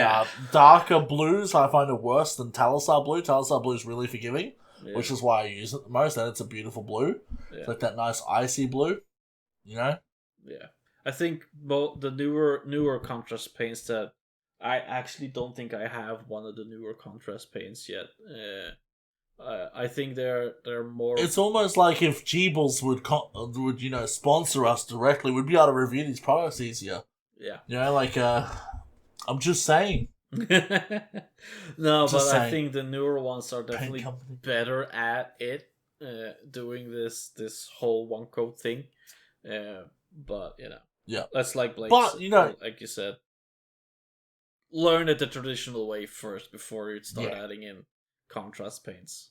darker blues I find are worse than Talisar blue. Talisar blue is really forgiving, which is why I use it the most, and it's a beautiful blue. Yeah. It's like that nice icy blue, you know? Yeah. I think both the newer contrast paints that I actually don't think I have one of the newer contrast paints yet. I think they're more. It's almost like if Jeebles would sponsor us directly, we'd be able to review these products easier. Yeah. You know, like I'm just saying. No, but I think the newer ones are definitely better at it, doing this whole one coat thing. But you know, that's like Blake. But you know, like you said, learn it the traditional way first before you start adding in contrast paints.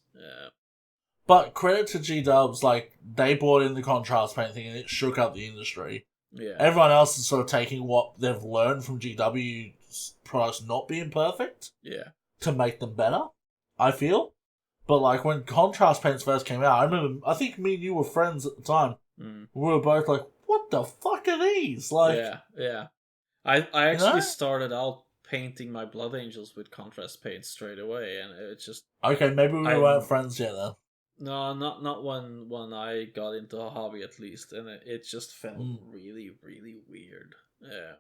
But credit to G-Dubs, like, they brought in the contrast paint thing and it shook up the industry. Yeah. Everyone else is sort of taking what they've learned from GW's products not being perfect to make them better, I feel. But, like, when contrast paints first came out, I think me and you were friends at the time. We were both like, what the fuck are these? Like, yeah. I actually started out painting my Blood Angels with contrast paint straight away, and it's just okay. Maybe we weren't friends yet then. No, not when I got into a hobby, at least, and it just felt really, really weird. Yeah.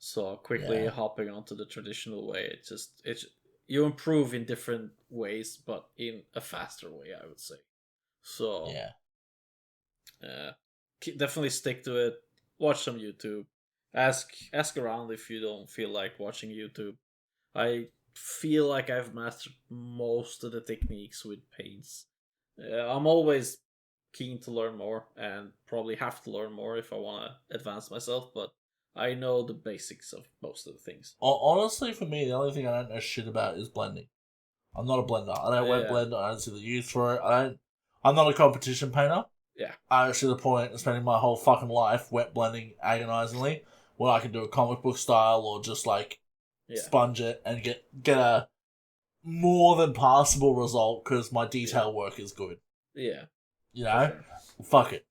So quickly hopping onto the traditional way, it's you improve in different ways, but in a faster way, I would say. So definitely stick to it. Watch some YouTube. Ask around if you don't feel like watching YouTube. I feel like I've mastered most of the techniques with paints. I'm always keen to learn more, and probably have to learn more if I want to advance myself, but I know the basics of most of the things. Honestly, for me, the only thing I don't know shit about is blending. I'm not a blender. I don't wet blend. I don't see the use for it. I'm not a competition painter. Yeah. I don't see the point of spending my whole fucking life wet blending agonizingly when I can do a comic book style or just like sponge it and get a more than passable result because my detail work is good. Yeah. You know? Sure. Fuck it.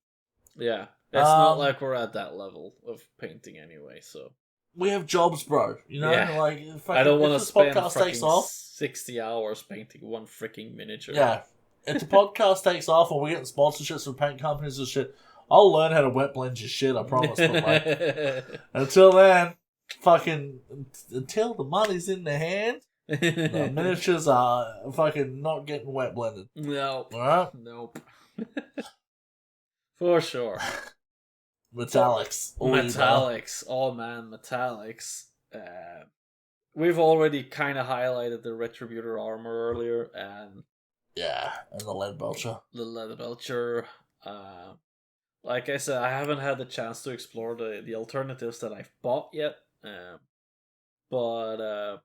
Yeah. It's not like we're at that level of painting anyway, so... We have jobs, bro. You know? Yeah. Like, I don't want to spend podcast takes fucking off, 60 hours painting one freaking miniature. Yeah. If the podcast takes off and we're getting sponsorships from paint companies and shit, I'll learn how to wet blend your shit, I promise. But, like, until then, until the money's in the hand, the miniatures are fucking not getting wet blended. No. Alright? Nope. For sure. Metallics. Metallics. Oh man, metallics. We've already kind of highlighted the Retributor armor earlier, and and the lead belcher. The lead belcher. Like I said, I haven't had the chance to explore the alternatives that I've bought yet. But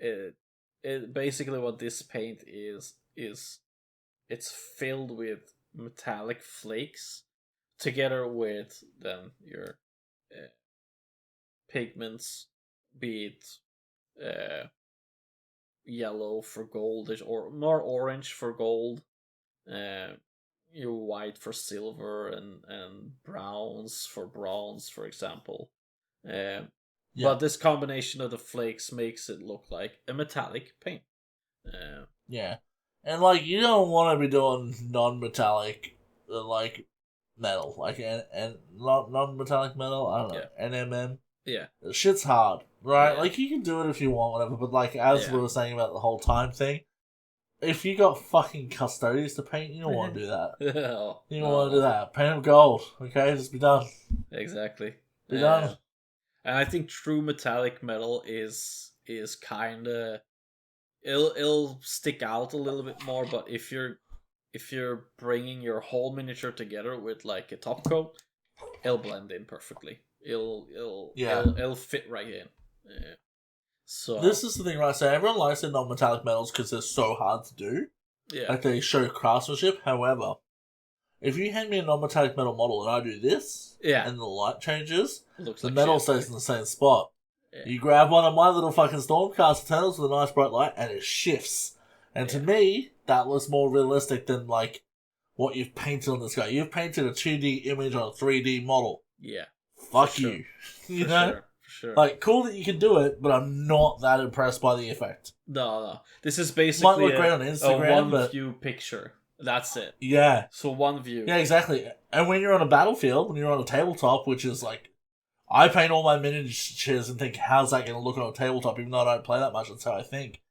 it basically what this paint is it's filled with metallic flakes together with then your pigments, be it yellow for goldish or more orange for gold, your white for silver, and browns for bronze, for example. But this combination of the flakes makes it look like a metallic paint. And like, you don't want to be doing non-metallic like metal, like and non-metallic metal. I don't know, NMM. Yeah, shit's hard, right? Yeah. Like, you can do it if you want, whatever. But like, as we were saying about the whole time thing, if you got fucking custodians to paint, you don't want to do that. You don't want to do that. Paint them gold, okay? Just be done. Exactly. Be done. And I think true metallic metal is kind of it'll stick out a little bit more. But if you're bringing your whole miniature together with like a top coat, it'll blend in perfectly. It'll fit right in. So this is the thing, right? So everyone likes the non-metallic metals because they're so hard to do. Yeah. Like, they show craftsmanship. However, if you hand me a non-metallic metal model and I do this, and the light changes, the metal stays in the same spot. Yeah. You grab one of my little fucking Stormcast Eternals with a nice bright light, and it shifts. And to me, that looks more realistic than like what you've painted on this guy. You've painted a 2D image on a 3D model. Yeah. Fuck you. You know? For sure. Like, cool that you can do it, but I'm not that impressed by the effect. No. This is basically might look great on Instagram, one view picture. That's it. Yeah. So one view. Yeah, exactly. And when you're on a battlefield, when you're on a tabletop, which is like, I paint all my miniatures and think, how's that going to look on a tabletop, even though I don't play that much, that's how I think.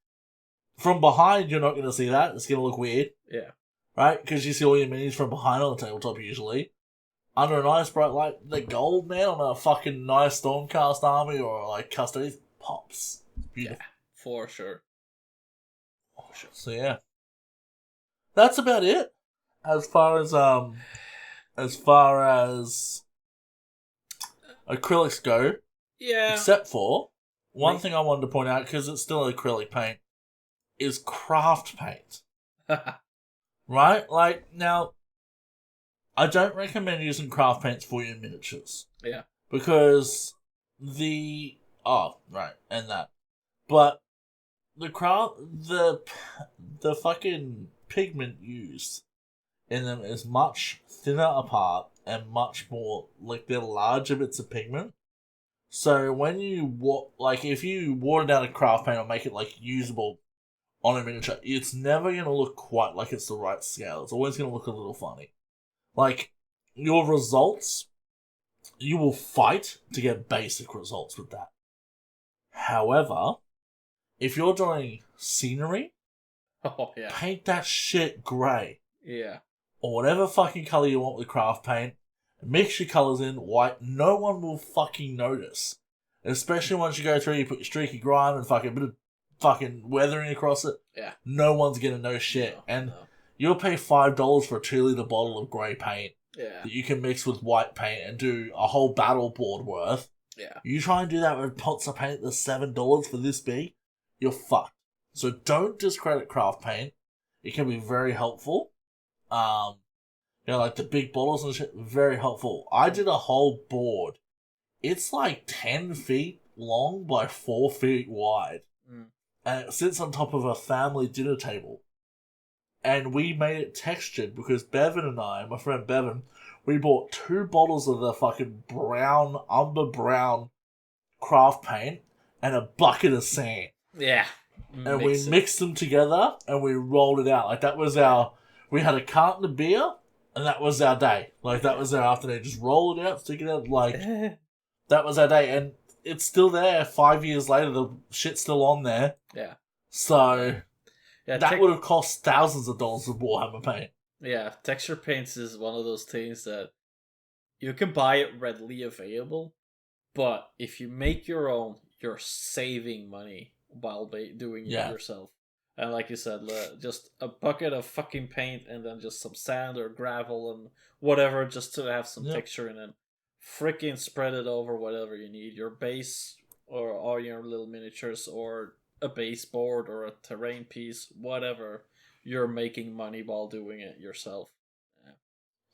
From behind, you're not going to see that. It's going to look weird. Yeah. Right? Because you see all your minis from behind on the tabletop, usually. Under a nice bright light, the gold, man, on a fucking nice Stormcast army or like custody, pops. Beautiful. Yeah, for sure. So yeah. That's about it. As far as acrylics go. Yeah. Except for one thing I wanted to point out, because it's still acrylic paint, is craft paint. Right? Like, now, I don't recommend using craft paints for your miniatures. Yeah. Because But the fucking pigment used in them is much thinner apart and much more, like, they're larger bits of pigment. So when you if you water down a craft paint or make it like usable on a miniature, it's never gonna look quite like it's the right scale. It's always gonna look a little funny. Like, your results, you will fight to get basic results with that. However, if you're doing scenery, paint that shit grey. Yeah. Or whatever fucking colour you want with craft paint. Mix your colours in white. No one will fucking notice. Especially once you go through, you put your streaky grime and fucking bit of fucking weathering across it. Yeah. No one's gonna know shit. You'll pay $5 for a 2-litre bottle of grey paint. Yeah. That you can mix with white paint and do a whole battle board worth. Yeah. You try and do that with pots of paint that's $7 for this big, you're fucked. So don't discredit craft paint. It can be very helpful. Like the big bottles and shit, very helpful. I did a whole board. It's like 10 feet long by 4 feet wide. And it sits on top of a family dinner table. And we made it textured because Bevan and I, my friend Bevan, we bought 2 bottles of the fucking brown, umber brown craft paint and a bucket of sand. Yeah. And we mixed them together and we rolled it out. Like, that was we had a carton of beer and that was our day. Like, that was our afternoon. Just roll it out, stick it out. Like, that was our day. And it's still there 5 years later. The shit's still on there. Yeah. So, that would have cost thousands of dollars of Warhammer paint. Yeah, texture paints is one of those things that you can buy it readily available, but if you make your own, you're saving money while doing it yourself. And like you said, just a bucket of fucking paint and then just some sand or gravel and whatever just to have some texture in it. Freaking spread it over whatever you need. Your base or all your little miniatures or a baseboard or a terrain piece, whatever. You're making money while doing it yourself.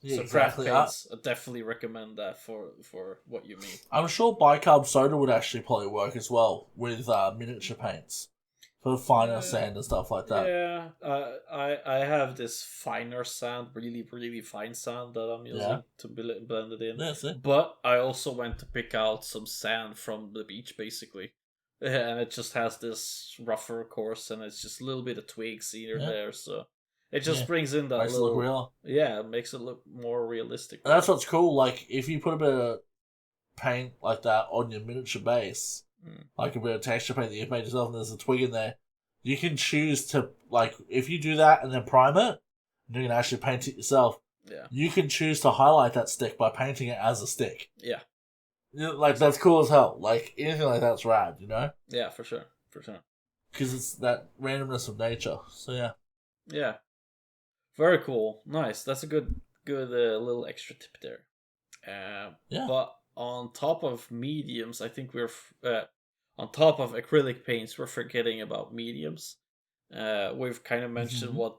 So exactly. craft paints, I definitely recommend that for what you mean. I'm sure bicarb soda would actually probably work as well with miniature paints for finer sand and stuff like that. Yeah, I have this finer sand, really, really fine sand that I'm using to blend it in. That's it. But I also went to pick out some sand from the beach, basically. And it just has this rougher course, and it's just a little bit of twigs here and there, so it just brings in that makes little... it look real. Yeah, it makes it look more realistic. And that's what's cool, like, if you put a bit of paint like that on your miniature base, like a bit of texture paint that you've made yourself, and there's a twig in there, you can choose to, like, if you do that and then prime it, and you can actually paint it yourself, you can choose to highlight that stick by painting it as a stick. Yeah. Like, that's cool as hell. Like, anything like that's rad, you know? Yeah, for sure. For sure. Because it's that randomness of nature. So, yeah. Yeah. Very cool. Nice. That's a good little extra tip there. But on top of mediums, I think we're... on top of acrylic paints, we're forgetting about mediums. We've kind of mentioned what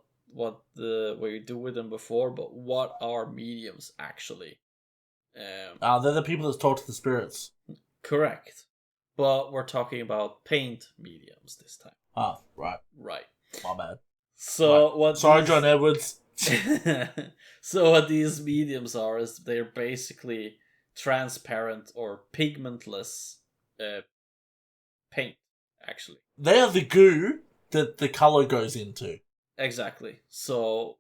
you do with them before, but what are mediums, actually? They're the people that talk to the spirits. Correct. But we're talking about paint mediums this time. Ah, right. Right. My bad. So what? Sorry, John Edwards. So what these mediums are is they're basically transparent or pigmentless paint, actually. They are the goo that the color goes into. Exactly. So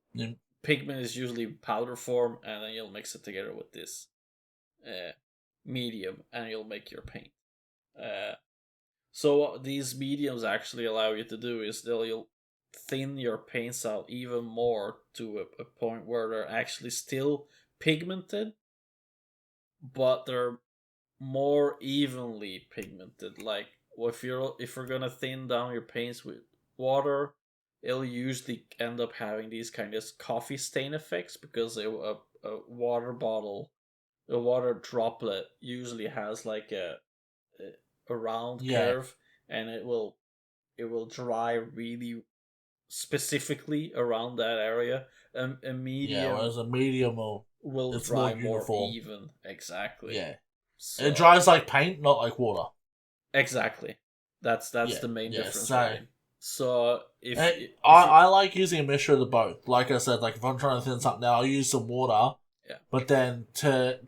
pigment is usually powder form, and then you'll mix it together with this medium, and you'll make your paint. So what these mediums actually allow you to do is you'll thin your paints out even more to a point where they're actually still pigmented, but they're more evenly pigmented. Like if we're gonna thin down your paints with water, it'll usually end up having these kind of coffee stain effects because a water bottle, a water droplet usually has like a round curve, and it will dry really specifically around that area. A medium, whereas a medium will dry more even. Exactly. Yeah. So, it dries like paint, not like water. Exactly. That's the main difference. So I like using a mixture of the both. Like I said, like if I'm trying to thin something out, I'll use some water. Yeah. But then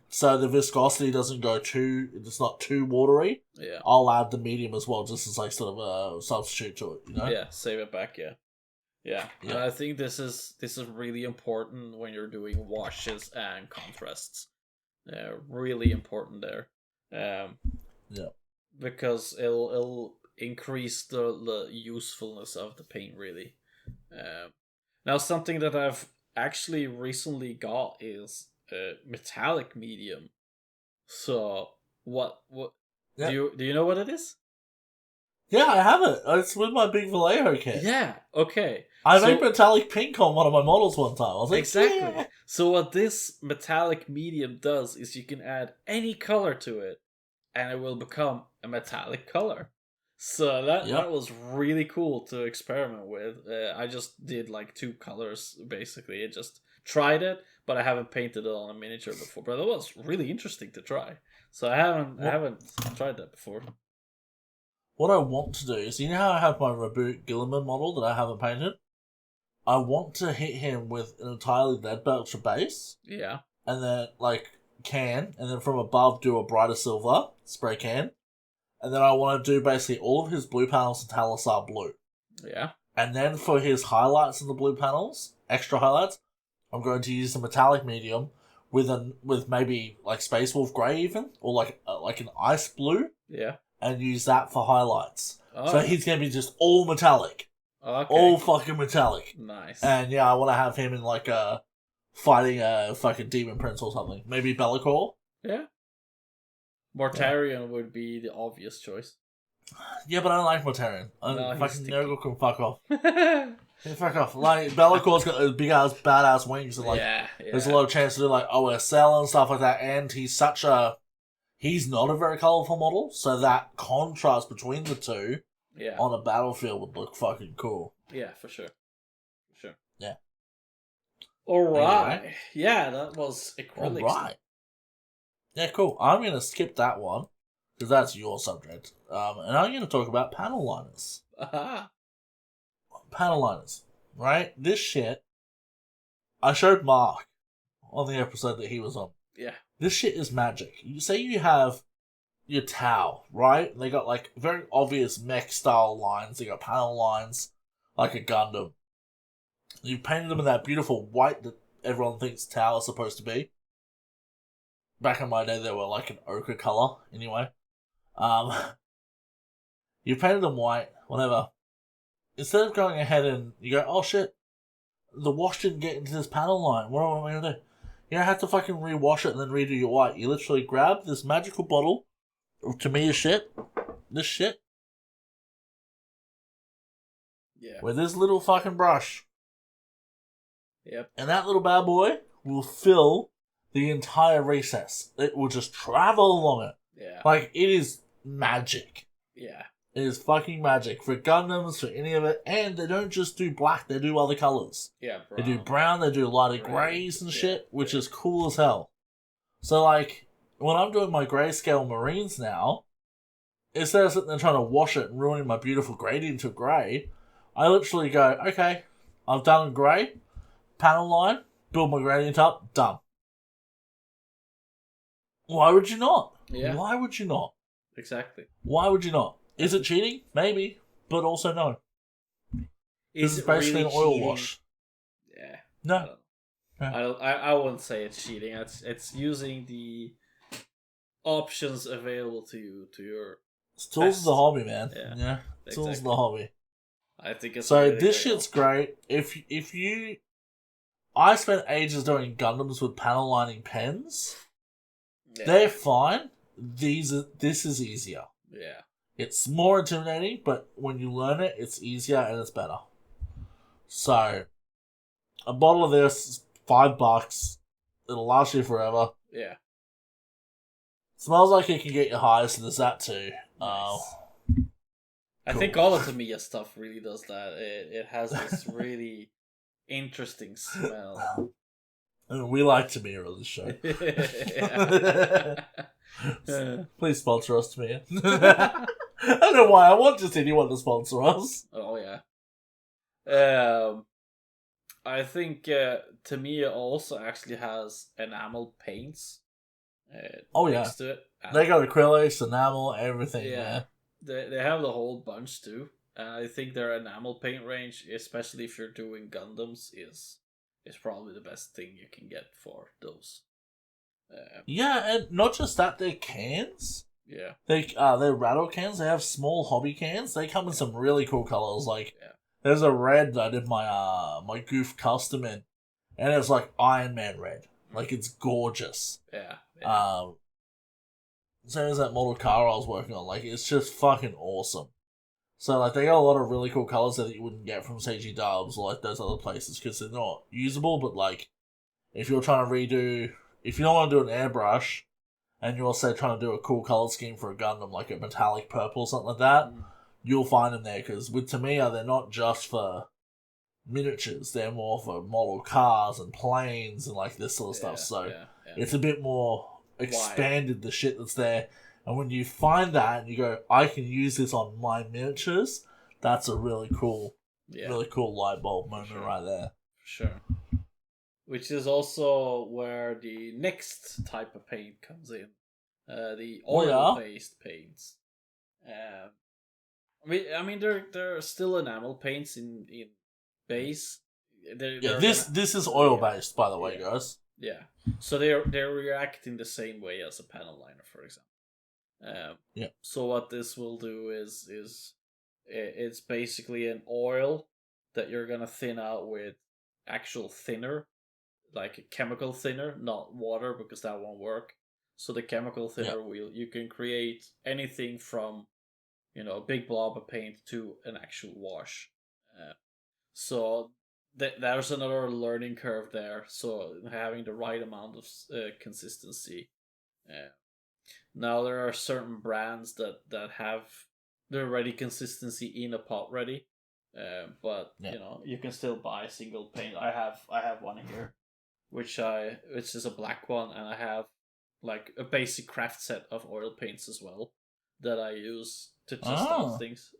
so the viscosity doesn't go it's not too watery. Yeah. I'll add the medium as well, just as like sort of a substitute to it. You know. Yeah. Save it back. Yeah. Yeah. And I think this is really important when you're doing washes and contrasts. Really important there. Because it'll increase the usefulness of the paint, really. Now, something that I've actually recently got is a metallic medium. So, what do you know what it is? Yeah, I have it. It's with my big Vallejo kit. Yeah, okay. I made metallic pink on one of my models one time. I was like, exactly. Yeah. So what this metallic medium does is you can add any color to it, and it will become a metallic color. So that was really cool to experiment with. I just did like 2 colors, basically. I just tried it, but I haven't painted it on a miniature before. But it was really interesting to try. So I haven't tried that before. What I want to do is, you know how I have my Reboot Gilliman model that I haven't painted? I want to hit him with an entirely lead belcher base. Yeah. and then can, and then from above do a brighter silver spray can, and then I want to do basically all of his blue panels in Talisar blue. Yeah. And then for his highlights in the blue panels, extra highlights, I'm going to use a metallic medium with maybe like Space Wolf Grey even, or like an ice blue. Yeah. And use that for highlights. Oh. So he's going to be just all metallic. Okay. All fucking metallic. Nice. And yeah, I want to have him in fighting a fucking demon prince or something. Maybe Be'lakor. Yeah. Mortarion would be the obvious choice. Yeah, but I don't like Mortarion. No, fucking Nurgle can fuck off. Yeah, fuck off. Like, Bellacor's got those big ass badass wings and there's a lot of chance to do like OSL and stuff like that, and he's not a very colourful model, so that contrast between the two on a battlefield would look fucking cool. Yeah, for sure. Yeah. Alright. Yeah, that was acrylics. Alright. Yeah, cool. I'm going to skip that one, because that's your subject. And I'm going to talk about panel liners. Aha. Panel liners. Right? This shit, I showed Mark on the episode that he was on. Yeah. This shit is magic. You say you have your Tau, right? They got like very obvious mech style lines. They got panel lines like a Gundam. You painted them in that beautiful white that everyone thinks Tau is supposed to be. Back in my day, they were like an ochre color. Anyway, you painted them white, whatever. Instead of going ahead and you go, oh shit, the wash didn't get into this panel line. What am I gonna do? You don't have to fucking rewash it and then redo your white. You literally grab this magical bottle of Tamiya shit, this shit, with this little fucking brush. Yep. And that little bad boy will fill the entire recess. It will just travel along it. Yeah. Like, it is magic. Yeah. It is fucking magic. For Gundams, for any of it. And they don't just do black, they do other colours. Yeah, brown. They do brown, they do lighter greys and shit, which is cool as hell. So, like, when I'm doing my grayscale Marines now, instead of sitting there trying to wash it and ruining my beautiful gradient to grey, I literally go, okay, I've done grey, panel line, build my gradient up, done. Why would you not? Yeah. Why would you not? Exactly. Why would you not? Is it cheating? Maybe, but also no. Is it basically really an oil cheating? wash. Yeah. No. I wouldn't say it's cheating. It's using the options available to you to your. It's tools of the hobby, man. Yeah. Tools of the hobby. I think it's so. really This shit's great. If you, I spent ages doing Gundams with panel lining pens. Yeah. They're fine. This is easier. Yeah. It's more intimidating, but when you learn it, it's easier and it's better. So, a bottle of this is $5. It'll last you forever. Yeah. Smells like it can get you high, so there's that too. Nice. I think all of Tamiya stuff really does that. It has this really interesting smell. And we like Tamiya on this show. Please sponsor us, Tamiya. I don't know why. I want just anyone to sponsor us. Oh, yeah. I think Tamiya also actually has enamel paints. Next to it. They got acrylics, enamel, everything. Yeah. They have the whole bunch too. I think their enamel paint range, especially if you're doing Gundams, is probably the best thing you can get for those. And not just that, they're cans. Yeah. They're rattle cans. They have small hobby cans. They come in some really cool colors. Like, there's a red that I did my Goof custom in, and it's like Iron Man red. Like, it's gorgeous. Yeah. Same as that model car I was working on. Like, it's just fucking awesome. So, like, they got a lot of really cool colors that you wouldn't get from CG Dubs or, like, those other places, because they're not usable, but, like, if you're trying to if you don't want to do an airbrush, and you're, say, trying to do a cool color scheme for a Gundam, like a metallic purple or something like that, you'll find them there, because with Tamiya, they're not just for miniatures, they're more for model cars and planes and, like, this sort of stuff, so it's a bit more expanded, the shit that's there. And when you find that and you go, I can use this on my miniatures, that's a really cool light bulb moment right there. Sure. which is also where the next type of paint comes in, the Oh yeah. oil-based paints. Um, I mean, they're still enamel paints in base. Yeah, They're this gonna this is oil yeah based, by the way, yeah guys. yeah. So they're reacting the same way as a panel liner, for example. Yeah. So what this will do is it's basically an oil that you're gonna thin out with actual thinner, like a chemical thinner, not water because that won't work. So the chemical Yeah. thinner will you can create anything from a big blob of paint to an actual wash. So there's another learning curve there. So having the right amount of consistency. Uh, Now there are certain brands that have the ready consistency in a pot ready, but Yeah. you can still buy single paint. I have one here, which is a black one, and I have like a basic craft set of oil paints as well that I use to test out Oh. things.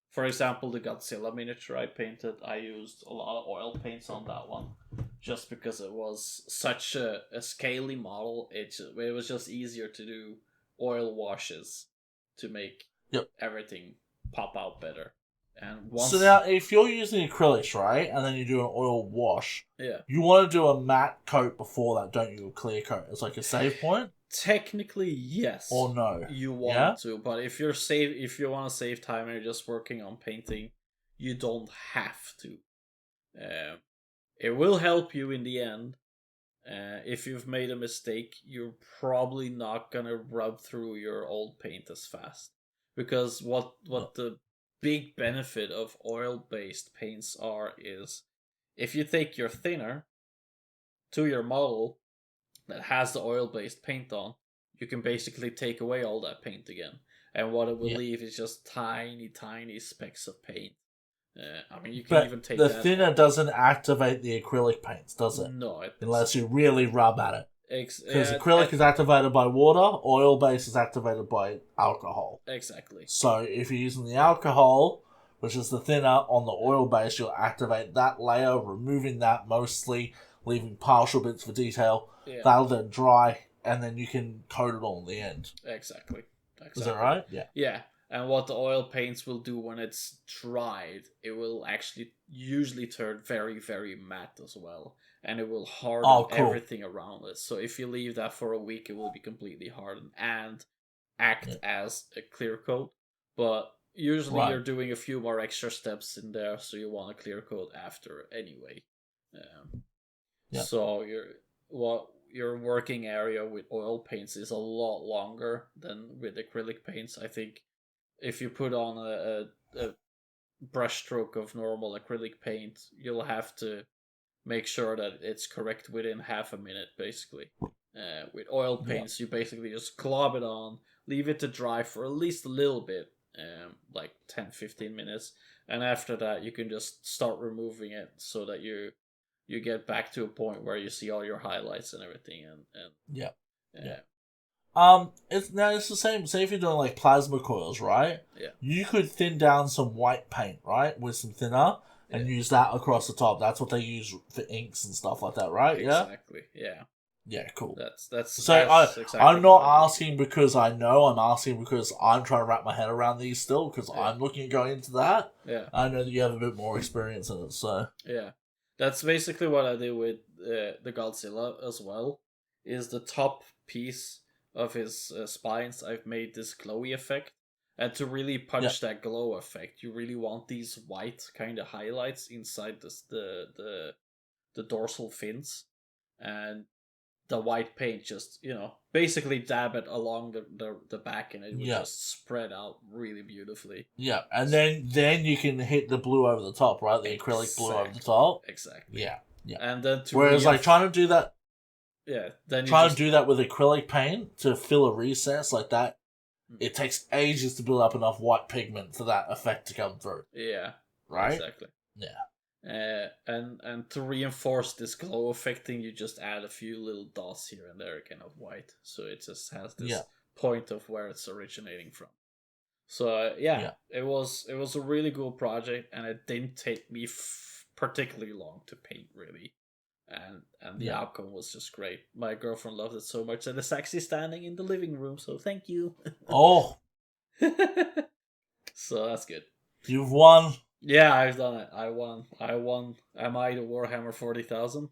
For example, the Godzilla miniature I painted, I used a lot of oil paints on that one, just because it was such a scaly model. It was just easier to do oil washes to make Yep. everything pop out better. And So once, now, if you're using acrylics, right, and then you do an oil wash, yeah, you want to do a matte coat before that, don't you? A clear coat. It's like a save point, technically yes, or no? you Yeah. want to, but if you want to save time and you're just working on painting, you don't have to. It will help you in the end. If you've made a mistake, you're probably not gonna rub through your old paint as fast, because what the big benefit of oil-based paints are is if you take your thinner to your model that has the oil-based paint on, you can basically take away all that paint again, and what it will Yeah. leave is just tiny specks of paint. I mean, you can But even take the that. thinner doesn't activate the acrylic paints, does it? No, Unless you really rub at it. Because yeah, acrylic is activated by water, oil base is activated by alcohol. exactly. So if you're using the alcohol, which is the thinner, on the oil base, you'll activate that layer, removing that mostly, leaving partial bits for detail. Yeah. That'll then dry, and then you can coat it all in the end. Exactly. Is that right? Yeah. Yeah. And what the oil paints will do when it's dried, it will actually usually turn very, very matte as well. And it will harden everything around it. So if you leave that for a week, it will be completely hardened and act as a clear coat. But usually you're doing a few more extra steps in there, so you want a clear coat after anyway. So your working area with oil paints is a lot longer than with acrylic paints. I think if you put on a brush stroke of normal acrylic paint, you'll have to make sure that it's correct within half a minute, basically. With oil paints, you basically just glob it on, leave it to dry for at least a little bit, like 10-15 minutes, and after that you can just start removing it so that you get back to a point where you see all your highlights and everything, and Yeah. It's the same. Say if you're doing like plasma coils, right? Yeah. You could thin down some white paint, right, with some thinner, and use that across the top. That's what they use for inks and stuff like that, right? Exactly. Yeah. Yeah, cool. That's so. exactly I'm not asking because I know. I'm asking because I'm trying to wrap my head around these still. Because I'm looking at going into that. Yeah. I know that you have a bit more experience in it, so yeah, that's basically what I do with the Godzilla as well. Is the top piece of his spines? I've made this glowy effect, and to really punch that glow effect, you really want these white kind of highlights inside the dorsal fins, and the white paint just basically dab it along the back, and it would just spread out really beautifully. Yeah, and then you can hit the blue over the top, right? The acrylic blue over the top. Exactly. Yeah. And then whereas like trying to do that. Yeah. Then to do that with acrylic paint to fill a recess like that, it takes ages to build up enough white pigment for that effect to come through. Yeah. Right. Exactly. Yeah. And to reinforce this glow effect thing, you just add a few little dots here and there, kind of white, so it just has this point of where it's originating from. So it was a really cool project, and it didn't take me particularly long to paint, really. and the outcome was just great. My girlfriend loved it so much, and it's actually standing in the living room. So thank you. Oh, so that's good. you've won. Yeah, I've done it. I won. Am I the Warhammer 40,000?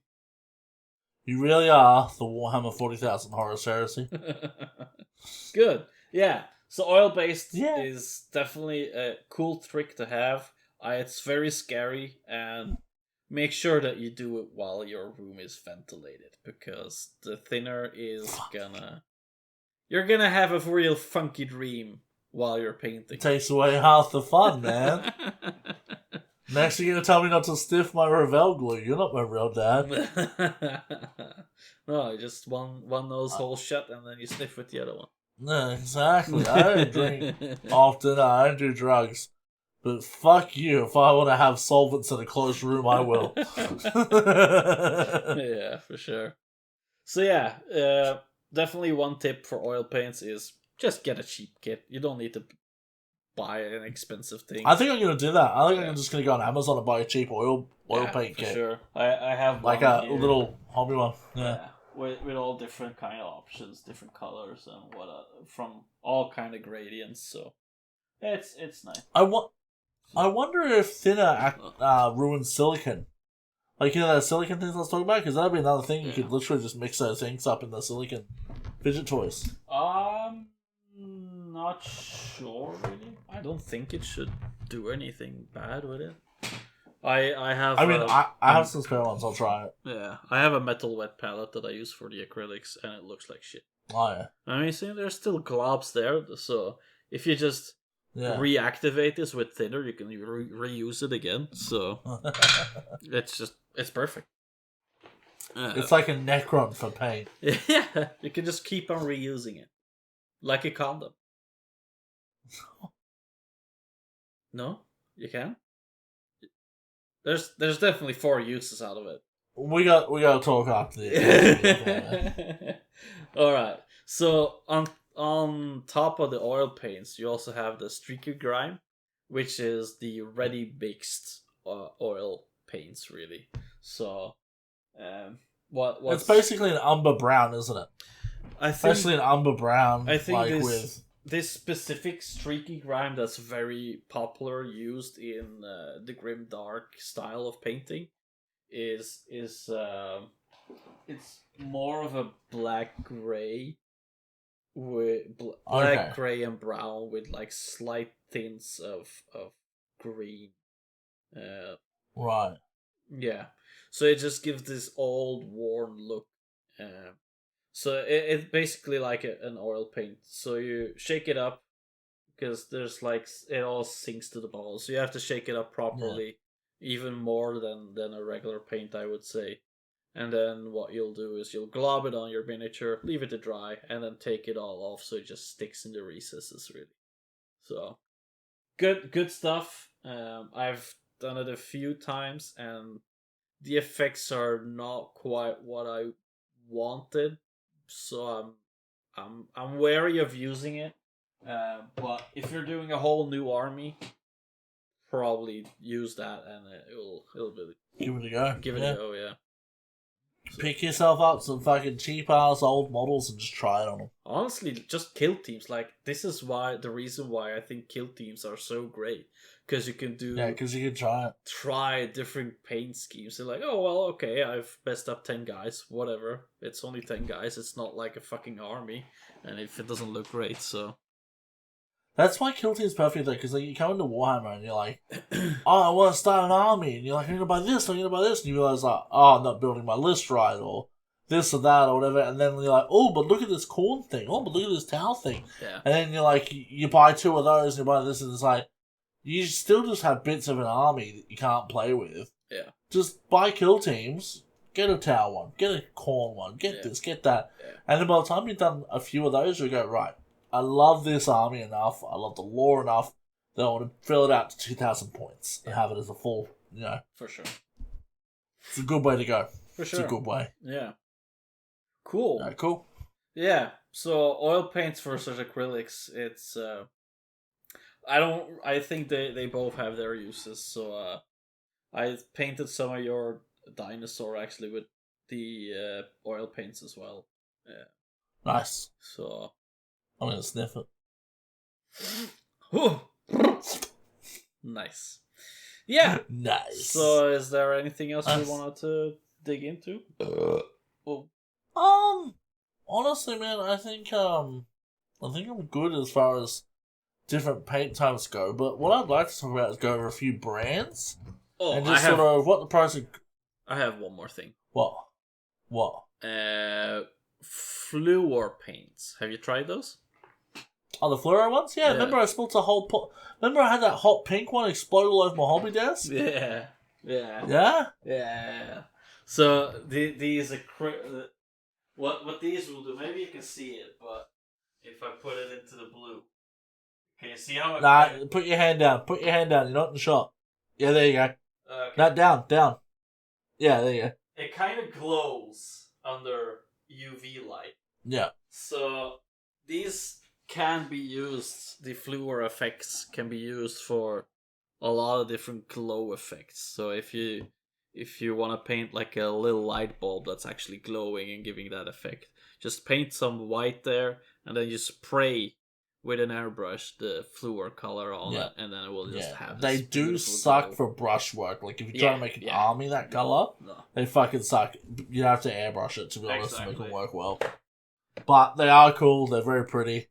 You really are the Warhammer 40,000 Horus Heresy. Good. Yeah. So oil based Yeah. is definitely a cool trick to have. It's very scary, and make sure that you do it while your room is ventilated, because the thinner is you're gonna have a real funky dream while you're painting. It takes away half the fun, man. Next, you're gonna tell me not to stiff my Revell glue. You're not my real dad. No, just one nose hole shut, and then you sniff with the other one. No, exactly. I don't drink often. I don't do drugs. But fuck you. If I want to have solvents in a closed room, I will. Yeah, for sure. So yeah, definitely one tip for oil paints is just get a cheap kit. You don't need to buy an expensive thing. I think I'm gonna do that. I think I'm just gonna go on Amazon and buy a cheap oil paint for kit. Sure. I have like one a here. little hobby one. Yeah. With all different kind of options, different colors, and from all kind of gradients. So it's nice. I wonder if thinner ruins silicon. Like, that silicon things I was talking about? Because that'd be another thing. You could literally just mix those things up in the silicon fidget toys. Not sure, really. I don't think it should do anything bad with it. I have... I have some spare ones. I'll try it. Yeah, I have a metal wet palette that I use for the acrylics, and it looks like shit. Oh, yeah. I mean, see, there's still globs there, so if you just... reactivate this with thinner, you can reuse it again. So it's perfect. It's like a Necron for paint. Yeah, you can just keep on reusing it, like a condom. No, you can. There's definitely 4 uses out of it. We got to talk after this. All right. So on top of the oil paints, you also have the streaky grime, which is the ready mixed oil paints, really. So, it's basically an umber brown, isn't it? Basically an umber brown. I think this specific streaky grime that's very popular, used in the grim dark style of painting, is it's more of a black gray. With black, gray, and brown with like slight tints of green. Right. Yeah. So it just gives this old, worn look. So it's basically like an oil paint. So you shake it up, because there's like it all sinks to the bottle. So you have to shake it up properly, even more than a regular paint, I would say. And then what you'll do is you'll glob it on your miniature, leave it to dry, and then take it all off so it just sticks in the recesses, really. So, good stuff. I've done it a few times, and the effects are not quite what I wanted. So I'm wary of using it. But if you're doing a whole new army, probably use that, and it'll give it a go. Give it a go, yeah. Pick yourself up some fucking cheap ass old models and just try it on them. Honestly, just kill teams. Like, this is the reason why I think kill teams are so great. Because you can do... Yeah, because you can try it. Try different paint schemes. They're like, oh, well, okay, I've messed up 10 guys. Whatever. It's only 10 guys. It's not like a fucking army. And if it doesn't look great, so... That's why Kill Team's perfect, though, because like, you come into Warhammer and you're like, oh, I want to start an army, and you're like, I'm going to buy this, I'm going to buy this, and you realize, like, oh, I'm not building my list right, or this or that, or whatever, and then you're like, oh, but look at this corn thing, oh, but look at this towel thing. Yeah. And then you're like, you buy 2 of those, and you buy this, and it's like, you still just have bits of an army that you can't play with. Yeah. Just buy Kill Teams, get a towel one, get a corn one, get this, get that. Yeah. And then by the time you've done a few of those, you go, right, I love this army enough, I love the lore enough, that I want to fill it out to 2,000 points and have it as a full, For sure. It's a good way to go. For sure. It's a good way. Yeah. Cool. Cool. Yeah, so oil paints versus acrylics, it's, I think they both have their uses, so, I painted some of your dinosaur, actually, with the oil paints as well. Nice. So I'm gonna sniff it. Nice. Yeah. Nice. So, is there anything else we wanted to dig into? Honestly, man, I think I'm good as far as different paint types go. But what I'd like to talk about is go over a few brands and just sort of what the price of. I have one more thing. What? Fluor paints. Have you tried those? Oh, the fluoro ones? Yeah. Remember I spilled a whole pot. Remember I had that hot pink one explode all over my hobby desk? Yeah. So these are what these will do. Maybe you can see it, but if I put it into the blue, can you see how? Put your hand down. Put your hand down. You're not in the shot. Yeah, there you go. Okay. Not down. Yeah, there you go. It kind of glows under UV light. Yeah. So these can be used. The fluor effects can be used for a lot of different glow effects. So if you want to paint like a little light bulb that's actually glowing and giving that effect, just paint some white there, and then you spray with an airbrush the fluor color on it, and then it will just have. They do suck glow. For brush work. Like if you try to make an army that color, they fucking suck. You have to airbrush it to be honest to make them work well. But they are cool. They're very pretty.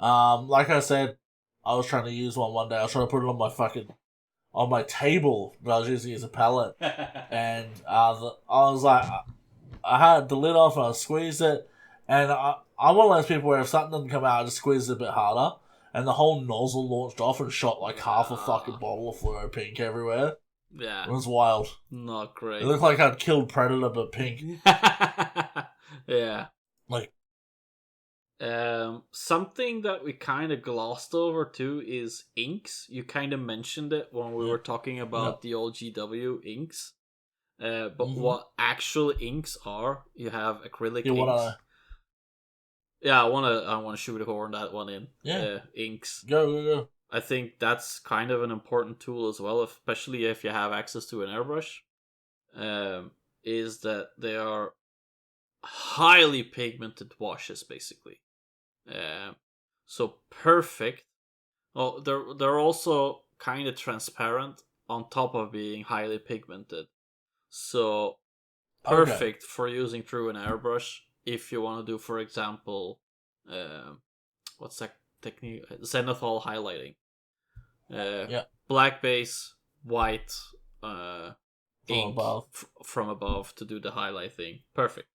Like I said, I was trying to use one day. I was trying to put it on my table, but I was using it as a palette, and I was like, I had the lid off and I squeezed it, and I'm one of those people where if something doesn't come out, I just squeeze it a bit harder, and the whole nozzle launched off and shot like half a fucking bottle of fluoro pink everywhere. Yeah, it was wild. Not great. It looked like I'd killed Predator, but pink. Yeah. Like. Something that we kind of glossed over too is inks. You kind of mentioned it when we were talking about the old GW inks. But what actual inks are? You have acrylic inks. I want to shoot a horn that one in. Yeah. Inks. Go. I think that's kind of an important tool as well, especially if you have access to an airbrush. Is that they are highly pigmented washes, basically. So perfect. Oh, they're also kind of transparent on top of being highly pigmented. So perfect for using through an airbrush if you want to do, for example, what's that technique? Zenithal highlighting. Black base, white ink from above to do the highlight thing. Perfect.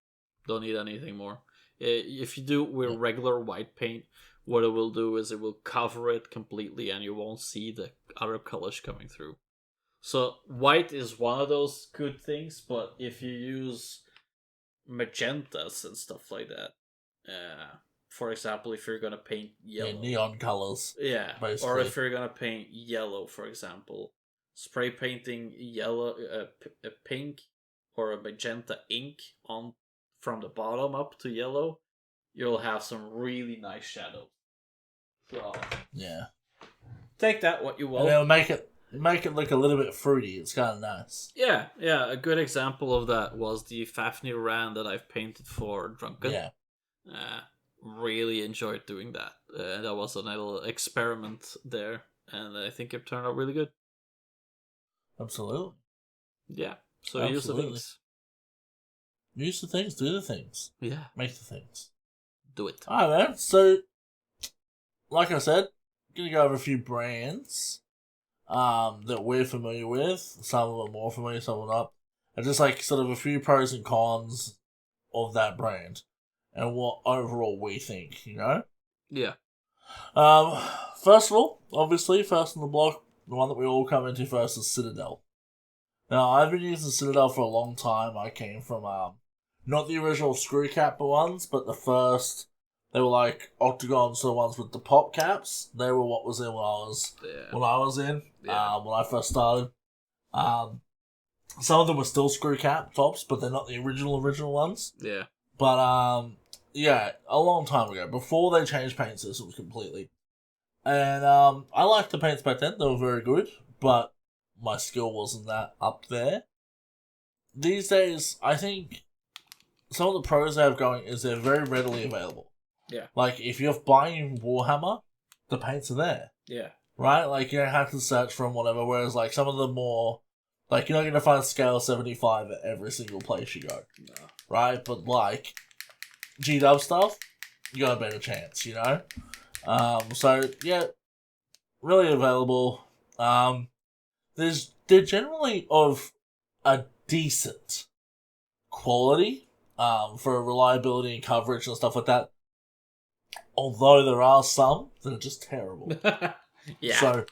Don't need anything more. If you do with regular white paint, what it will do is it will cover it completely and you won't see the other colors coming through. So white is one of those good things, but if you use magentas and stuff like that, for example, if you're going to paint yellow. Neon colors. Yeah, basically. Or if you're going to paint yellow, for example, spray painting yellow, a pink or a magenta ink on from the bottom up to yellow, you'll have some really nice shadows. So take that what you will. And it'll make it look a little bit fruity. It's kind of nice. Yeah. A good example of that was the Fafnir Rand that I've painted for Drunken. Yeah. Really enjoyed doing that. That was a little experiment there, and I think it turned out really good. Absolutely. Yeah. So use the things. Use the things, do the things. Yeah. Make the things. Do it. Alright, man. So, like I said, I'm going to go over a few brands that we're familiar with. Some of them are more familiar, some of them not. And just like sort of a few pros and cons of that brand. And what overall we think, you know? Yeah. First of all, obviously, first on the block, the one that we all come into first is Citadel. Now, I've been using Citadel for a long time. I came from, not the original screw cap ones, but the first, they were like octagon sort of ones with the pop caps. They were what was in when I was in, when I first started. Some of them were still screw cap tops, but they're not the original ones. Yeah. But, a long time ago, before they changed paint systems completely. And, I liked the paints back then. They were very good, but my skill wasn't that up there. These days, I think some of the pros they have going is they're very readily available. Yeah. Like, if you're buying Warhammer, the paints are there. Yeah. Right? Like, you don't have to search for them, whatever, whereas, like, some of the more... Like, you're not going to find scale 75 at every single place you go. No. Right? But, like, G-Dub stuff, you got a better chance, you know? So, yeah, really available. They're generally of a decent quality for reliability and coverage and stuff like that. Although there are some that are just terrible. Yeah. So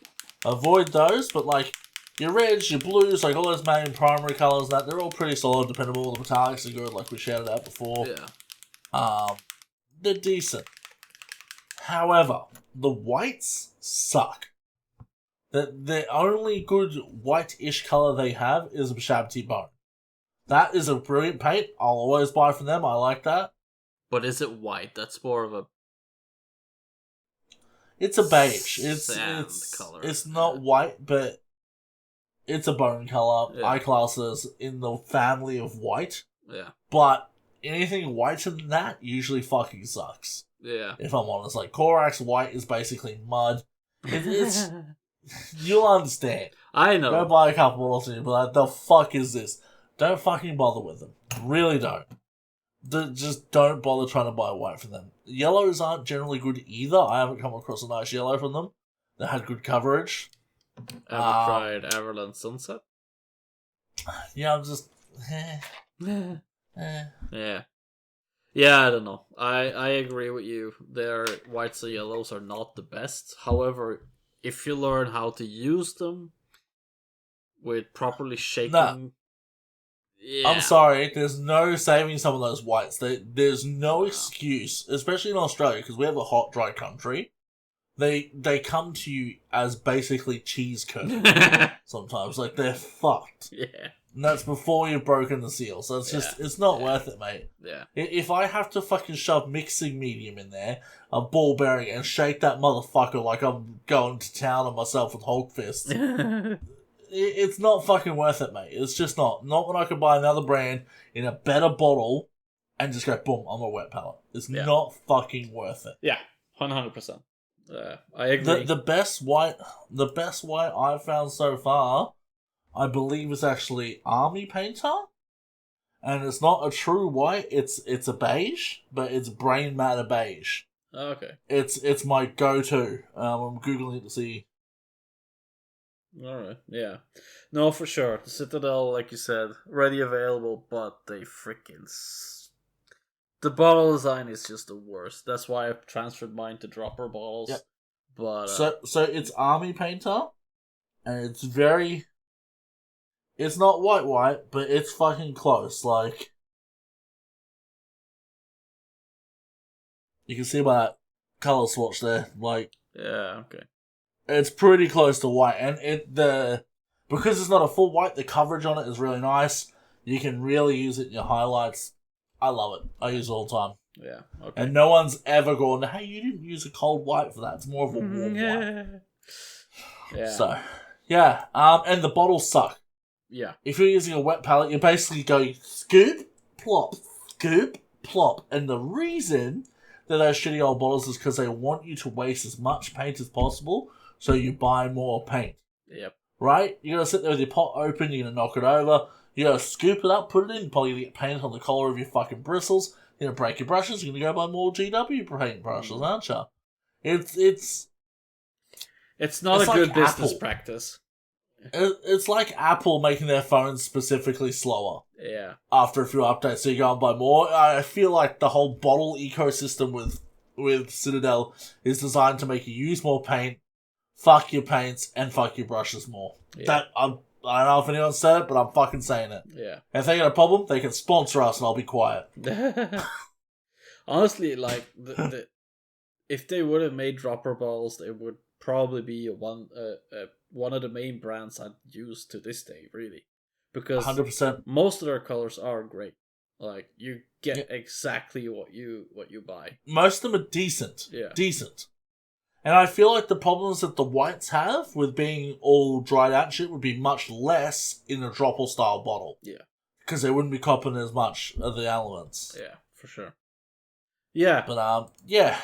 avoid those, but like your reds, your blues, like all those main primary colours, they're all pretty solid, dependable. The metallics are good, like we shouted out before. Yeah. They're decent. However, the whites suck. The only good white-ish colour they have is Shabty Bone. That is a brilliant paint. I'll always buy from them. I like that. But is it white? That's more of a... It's a beige. Sand color. It's not white, but it's a bone colour. Yeah. I class it as in the family of white. Yeah. But anything whiter than that usually fucking sucks. Yeah. If I'm honest. Like, Korax white is basically mud. It's... You'll understand. I know. Go buy a couple bottles and you'll be like, the fuck is this? Don't fucking bother with them. Really don't. Just don't bother trying to buy white from them. Yellows aren't generally good either. I haven't come across a nice yellow from them that had good coverage. Ever tried Everland Sunset? Yeah, I'm just... Yeah. Yeah, I don't know. I agree with you. Their whites and yellows are not the best. However, if you learn how to use them with properly shaking... Nah. Yeah. I'm sorry, there's no saving some of those whites. There's no excuse, especially in Australia, because we have a hot, dry country. They come to you as basically cheese curds sometimes. Like, they're fucked. Yeah. And that's before you've broken the seal, so it's just, it's not worth it, mate. Yeah. If I have to fucking shove mixing medium in there, a ball bearing, and shake that motherfucker like I'm going to town on myself with Hulk fists... It's not fucking worth it, mate. It's just not. Not when I could buy another brand in a better bottle and just go, boom, I'm a wet palette. It's not fucking worth it. Yeah, 100%. I agree. The best white I've found so far, I believe, is actually Army Painter. And it's not a true white, it's a beige, but it's brain matter beige. Okay. It's my go-to. I'm Googling it to see. Alright, yeah. No, for sure. The Citadel, like you said, ready available, but they freaking... The bottle design is just the worst. That's why I've transferred mine to dropper bottles. Yep. But So it's Army Painter, and it's very... It's not white, but it's fucking close. Like, you can see by that colour swatch there, like... Yeah, okay. It's pretty close to white, and because it's not a full white, the coverage on it is really nice. You can really use it in your highlights. I love it. I use it all the time. Yeah, okay. And no one's ever gone, hey, you didn't use a cold white for that. It's more of a warm white. Yeah. So, yeah. And the bottles suck. Yeah. If you're using a wet palette, you're basically going scoop, plop, scoop, plop. And the reason that those shitty old bottles is because they want you to waste as much paint as possible, so you buy more paint. Yep. Right? You're going to sit there with your pot open, you're going to knock it over, you're going to scoop it up, put it in, you're probably going to get paint on the collar of your fucking bristles, you're going to break your brushes, you're going to go buy more GW paint brushes, aren't you? It's not a like good business Apple. practice. It's like Apple making their phones specifically slower. Yeah. After a few updates, so you go and buy more. I feel like the whole bottle ecosystem with Citadel is designed to make you use more paint, fuck your paints, and fuck your brushes more. Yeah. I don't know if anyone said it, but I'm fucking saying it. Yeah. If they got a problem, they can sponsor us and I'll be quiet. Honestly, like, if they would have made dropper balls, they would probably be one of the main brands I'd use to this day, really. Because 100%. most of their colors are great. Like, you get exactly what you buy. Most of them are decent. Yeah. Decent. And I feel like the problems that the whites have with being all dried out and shit would be much less in a dropper style bottle. Yeah. because they wouldn't be copping as much of the elements. Yeah, for sure. Yeah. But yeah.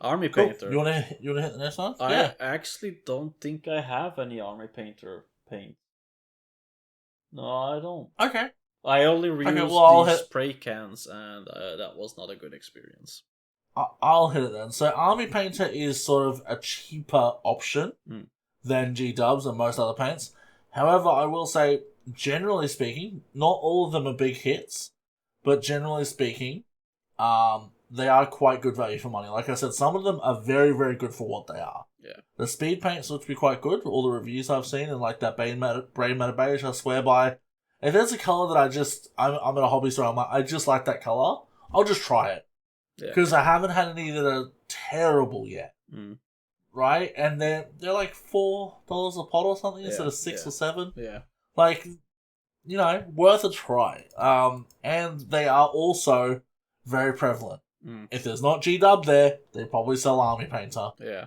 Army Cool. Painter. You wanna hit the next one? I actually don't think I have any Army Painter paint. No, I don't. Okay. I only reused these spray cans, and that was not a good experience. I'll hit it then. So Army Painter is sort of a cheaper option than G-Dubs and most other paints. However, I will say, generally speaking, not all of them are big hits, but generally speaking, they are quite good value for money. Like I said, some of them are very, very good for what they are. Yeah. The speed paints look to be quite good. All the reviews I've seen, and like that Brain Matter Beige, I swear by. If there's a colour that I'm at a hobby store, I just like that colour, I'll just try it. Because I haven't had any that are terrible yet. Right? And they're like $4 a pot or something instead of $6 or $7. Yeah. Like, you know, worth a try. And they are also very prevalent. If there's not G-Dub there, they probably sell Army Painter. Yeah.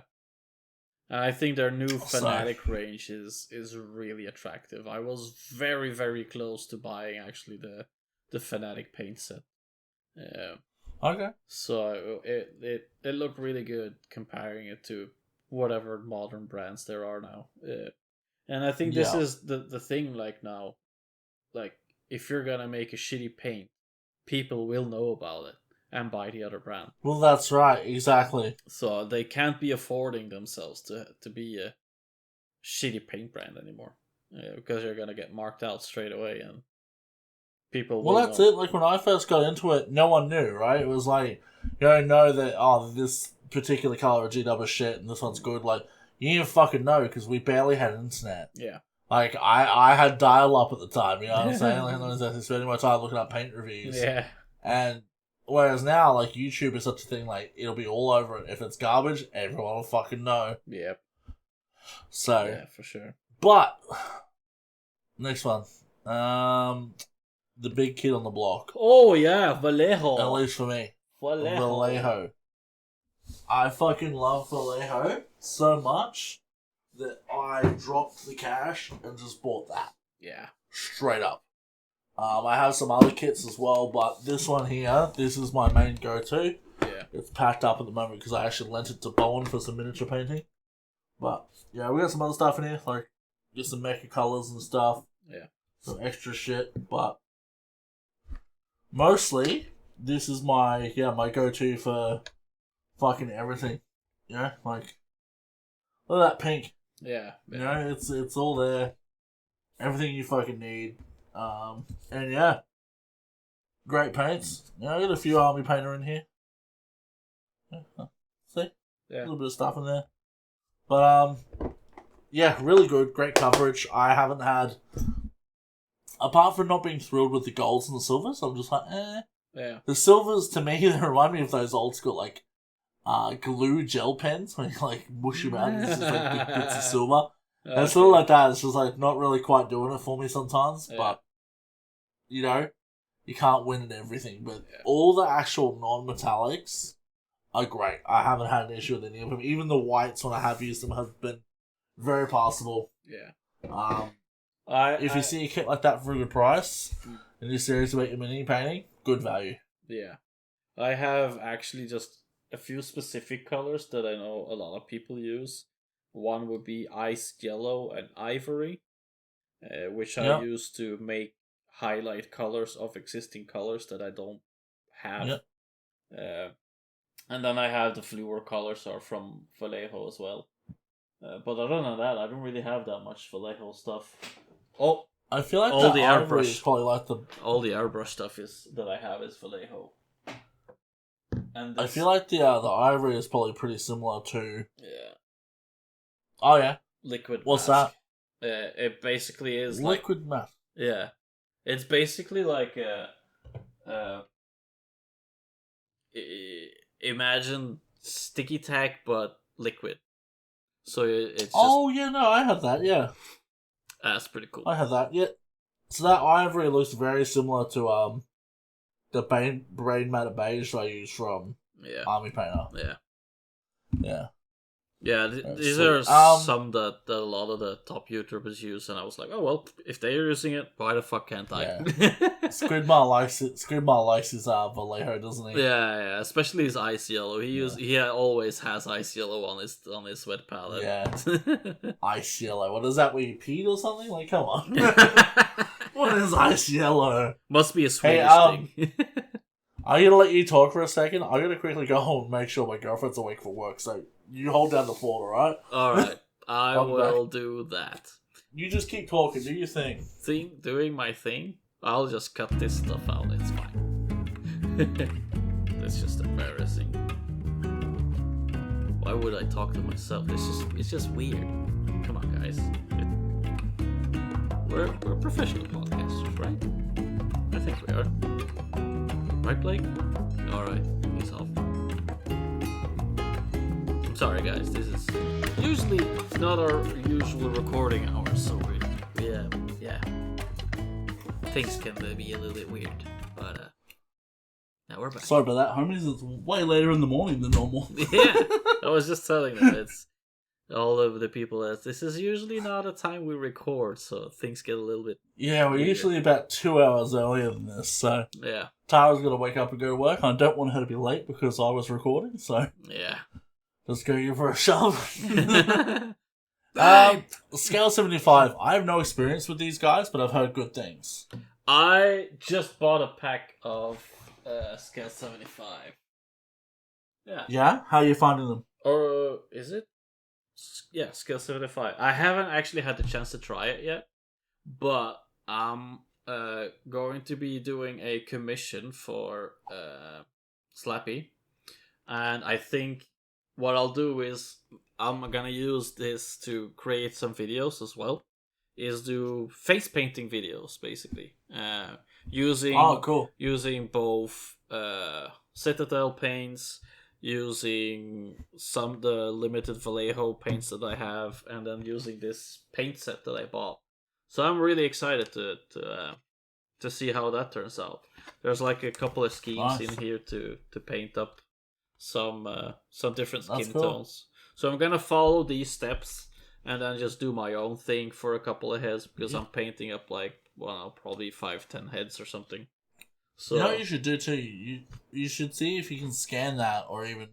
And I think their new Fanatic range is really attractive. I was very, very close to buying actually the Fanatic paint set. Okay. So it looked really good comparing it to whatever modern brands there are now. And I think this is the thing, like now, like if you're gonna make a shitty paint, people will know about it and buy the other brand. Well, that's right, exactly. So they can't be affording themselves to be a shitty paint brand anymore, because you're gonna get marked out straight away, and people. Well, that's it. Like when I first got into it, no one knew, right? It was like you don't know that this particular color of GW is shit and this one's good. Like you didn't fucking know because we barely had internet. Yeah. Like I had dial up at the time. You know what I'm saying? Like I was spending my time looking up paint reviews. Yeah. And whereas now, like YouTube is such a thing. Like it'll be all over it. If it's garbage, everyone will fucking know. Yep. So yeah, for sure. But next one. The big kid on the block. Oh yeah, Vallejo. At least for me. Vallejo. I fucking love Vallejo so much that I dropped the cash and just bought that. Yeah. Straight up. I have some other kits as well, but this one here, this is my main go-to. Yeah. It's packed up at the moment because I actually lent it to Bowen for some miniature painting. But, yeah, we got some other stuff in here, like just some mecha colours and stuff. Yeah. Some extra shit, but mostly, this is my go-to for fucking everything. Yeah, like, look at that pink. Yeah. You know, it's all there. Everything you fucking need. And yeah. Great paints. Yeah, I got a few Army Painter in here. Yeah, see? Yeah. A little bit of stuff in there. But, yeah, really good. Great coverage. I haven't had, apart from not being thrilled with the golds and the silvers, I'm just like, eh. Yeah. The silvers, to me, they remind me of those old school, like, glue gel pens, when you, like, mush them out and it's just, like, big bits of silver. And it's sort of like that. It's just, like, not really quite doing it for me sometimes, but, you know, you can't win at everything. But all the actual non-metallics are great. I haven't had an issue with any of them. Even the whites, when I have used them, have been very passable. Yeah. If you see a kit like that for a good price, in this series about your mini painting, good value. Yeah. I have actually just a few specific colors that I know a lot of people use. One would be ice yellow and ivory, which I use to make highlight colors of existing colors that I don't have. And then I have the fluor colors are from Vallejo as well. But other than that, I don't really have that much Vallejo stuff. Oh, I feel like all the ivory is probably like all the airbrush stuff is that I have is Vallejo. And I feel like the ivory is probably pretty similar to. Yeah. Oh yeah. Liquid. What's mask. That? It basically is liquid mask. Yeah, it's basically like imagine sticky tack but liquid. So it's just... Oh yeah, no, I had that. Yeah. That's pretty cool. I have that. Yeah. So that ivory looks very similar to the brain matter beige I use from Army Painter. Yeah. Yeah. Yeah, these sweet. are some that a lot of the top YouTubers use, and I was like, oh well, if they're using it, why the fuck can't I? Yeah. Squidmar likes it. Squidmar likes his Vallejo, doesn't he? Yeah, especially his ice yellow. He always has ice yellow on his sweat palette. Yeah. Ice yellow. What is that? Where you peed or something? Like, come on. What is ice yellow? Must be a Swedish thing. I'm gonna let you talk for a second. I'm gonna quickly go home and make sure my girlfriend's awake for work. So you hold down the fort, alright? Alright, I will do that. You just keep talking. Do your thing. Doing my thing. I'll just cut this stuff out. It's fine. That's just embarrassing. Why would I talk to myself? It's just weird. Come on, guys. We're professional podcasters, right? I think we are. Right, Blake? Alright, he's off. I'm sorry, guys. This is usually not our usual recording hours, so yeah. Things can be a little bit weird, but now we're back. Sorry about that, homies. It's way later in the morning than normal. Yeah, I was just telling them it's all of the people that this is usually not a time we record, so things get a little bit. Yeah, we're usually about 2 hours earlier than this, so Yeah. Tara's gonna wake up and go to work. I don't want her to be late because I was recording, so Yeah. just go give her a shove. Bye. Scale 75. I have no experience with these guys, but I've heard good things. I just bought a pack of Scale 75. Yeah. Yeah? How are you finding them? Or is it? Yeah, Scale 75. I haven't actually had the chance to try it yet, but I'm going to be doing a commission for Slappy, and I think what I'll do is I'm gonna use this to create some videos as well. Is do face painting videos basically, using both Citadel paints, using the limited Vallejo paints that I have, and then using this paint set that I bought. So I'm really excited to see how that turns out. There's like a couple of schemes in here to paint up some different skin tones. So I'm gonna follow these steps and then just do my own thing for a couple of heads because I'm painting up like probably 5-10 heads or something. So you know what you should do too? You should see if you can scan that, or even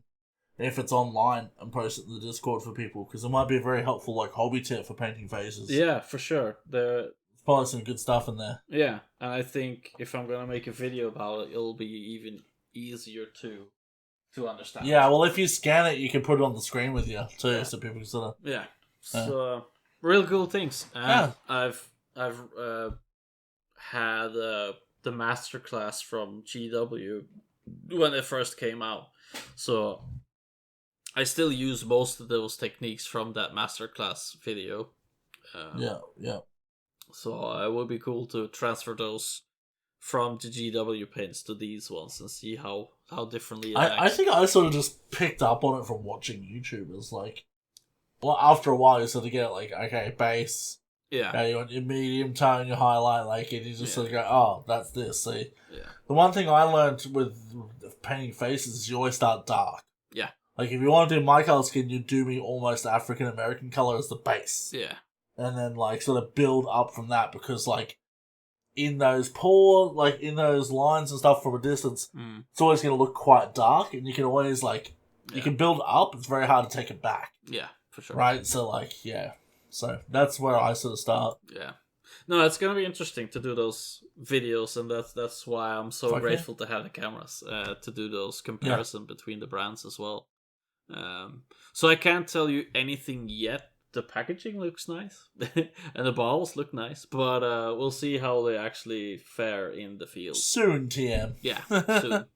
if it's online, and post it in the Discord for people, because it might be a very helpful like hobby tip for painting faces. Yeah, for sure. There's probably some good stuff in there. Yeah, and I think if I'm gonna make a video about it, it'll be even easier to understand. Yeah, well, if you scan it, you can put it on the screen with you too, so people can sort of. Yeah. So real cool things. I've had the masterclass from GW when it first came out, so I still use most of those techniques from that masterclass video. Yeah. So it would be cool to transfer those from the GW paints to these ones and see how differently it acts. I think I sort of just picked up on it from watching YouTubers. Like, well, after a while, you sort of get like, okay, base. Yeah. Okay, you want your medium tone, your highlight, like, and you just sort of go, oh, that's this. See, yeah. The one thing I learned with painting faces is you always start dark. Yeah. Like, if you want to do my color skin, you do me almost African American color as the base. Yeah. And then, like, sort of build up from that, because, like, in those pores, like, in those lines and stuff from a distance, it's always going to look quite dark, and you can always, like, you can build up, it's very hard to take it back. Yeah, for sure. Right? So, like, yeah. So, that's where I sort of start. Yeah. No, it's going to be interesting to do those videos, and that's why I'm so grateful to have the cameras, to do those comparison between the brands as well. So I can't tell you anything yet. The packaging looks nice, and the bottles look nice, but we'll see how they actually fare in the field. Soon, TM. Yeah, soon.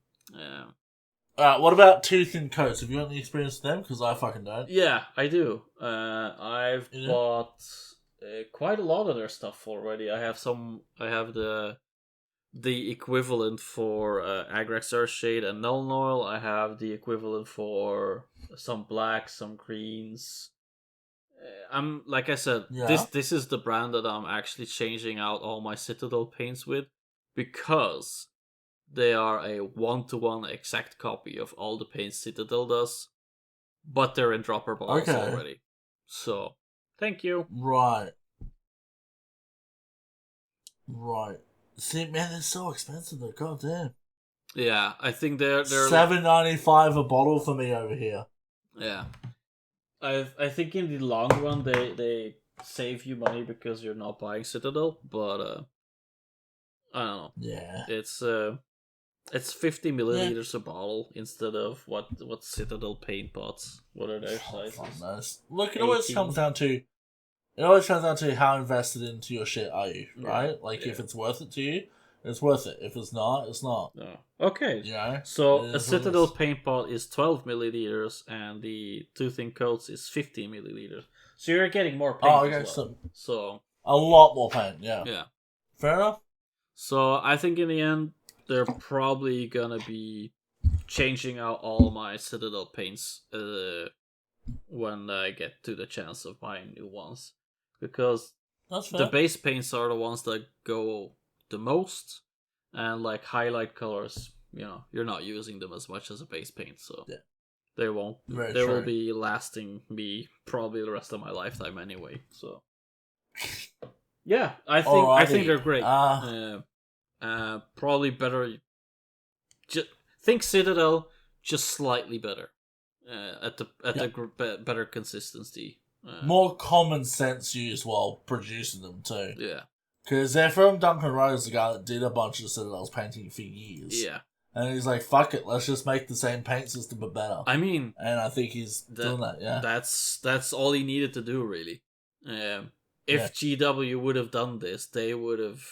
What about Tooth and Coats? Have you got any experience with them? Because I fucking don't. Yeah, I do. I've bought quite a lot of their stuff already. I have the equivalent for Agrax Earthshade and Null Oil. I have the equivalent for some blacks, some greens. I'm like I said, this is the brand that I'm actually changing out all my Citadel paints with, because they are a 1-to-1 exact copy of all the paints Citadel does. but they're in dropper bottles Okay. already. So, thank you. Right. See, man, they're so expensive though. God damn. Yeah, I think they're $7.95 a bottle for me over here. Yeah, I think in the long run they save you money because you're not buying Citadel, but I don't know. Yeah. It's 50 milliliters a bottle instead of what Citadel paint pots. What are their sizes? Look, it always 18. comes down to how invested into your shit are you, right? If it's worth it to you, it's worth it. If it's not, it's not. No. Okay. You know? So a Citadel paint pot is 12 milliliters, and the Two Thin Coats is 15 milliliters. So you're getting more paint as well. So a lot more paint. Yeah. Yeah. Fair enough. So I think in the end they're probably gonna be changing out all my Citadel paints when I get to the chance of buying new ones, because the base paints are the ones that go the most, and like highlight colors, you're not using them as much as a base paint, so they won't. They will be lasting me probably the rest of my lifetime anyway. So yeah, I think they're great. Probably better. Think Citadel, just slightly better. At the better consistency. More common sense used while producing them too. Yeah. Because they're from Duncan Rose, the guy that did a bunch of Citadels painting for years. Yeah. And he's like, fuck it, let's just make the same paint system but better. I mean... And I think he's doing that, yeah. That's all he needed to do, really. If GW would have done this, they would have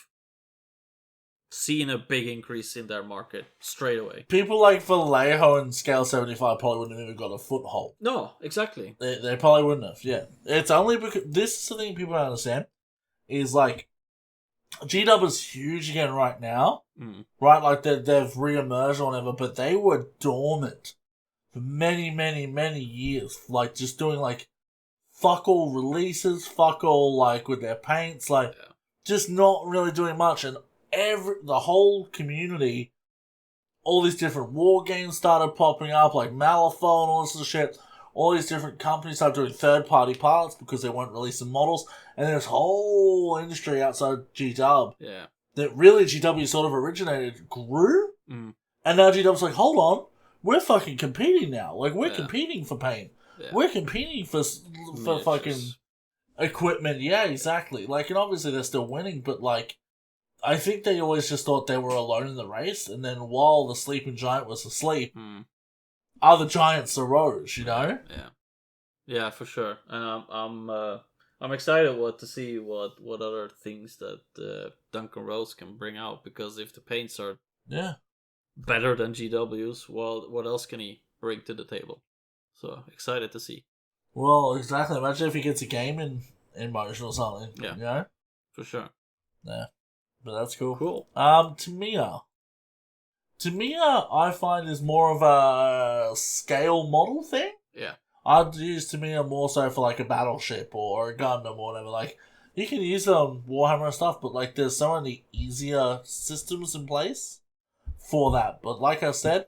seen a big increase in their market straight away. People like Vallejo and Scale 75 probably wouldn't have even got a foothold. No, exactly. They probably wouldn't have, yeah. It's only because... This is the thing people don't understand. Is like... GW is huge again right now. Right? Like they've re-emerged or whatever, but they were dormant for many, many, many years. Like just doing like fuck all releases, fuck all like with their paints, like just not really doing much. And the whole community, all these different war games started popping up, like Malifaux and all this shit. All these different companies started doing third-party parts because they weren't releasing models. And there's a whole industry outside GW that really GW sort of originated, grew. And now GW's like, hold on, we're fucking competing now. Like, we're competing for paint. We're competing for fucking equipment. Yeah, exactly. Like, and obviously they're still winning, but like, I think they always just thought they were alone in the race. And then while the sleeping giant was asleep, other giants arose, you know? Yeah, for sure. And I'm excited to see what other things that Duncan Rose can bring out, because if the paints are better than GW's, well, what else can he bring to the table? So excited to see. Well, exactly. Imagine if he gets a game in motion or something. Yeah, you know? For sure. Yeah, but that's cool. Cool. Tamiya, I find is more of a scale model thing. Yeah. I'd use Tamiya more so for like a battleship or a Gundam or whatever. Like, you can use it on Warhammer and stuff, but like there's so many easier systems in place for that. But like I said,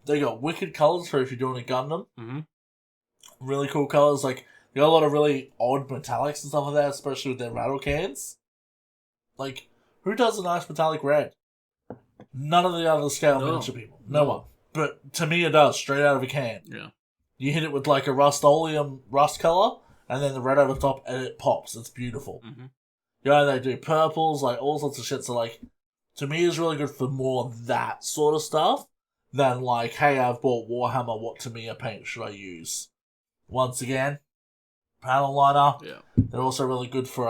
they got wicked colours for if you're doing a Gundam. Really cool colours. Like, they got a lot of really odd metallics and stuff like that, especially with their rattle cans. Like, who does a nice metallic red? None of the other scale miniature people. No one. But Tamiya does, straight out of a can. Yeah. You hit it with like a Rust-Oleum rust colour, and then the red over the top, and it pops. It's beautiful. They do purples, like all sorts of shit. So like, Tamiya's really good for more that sort of stuff than like, hey, I've bought Warhammer, what Tamiya paint should I use? Once again, panel liner. Yeah. They're also really good for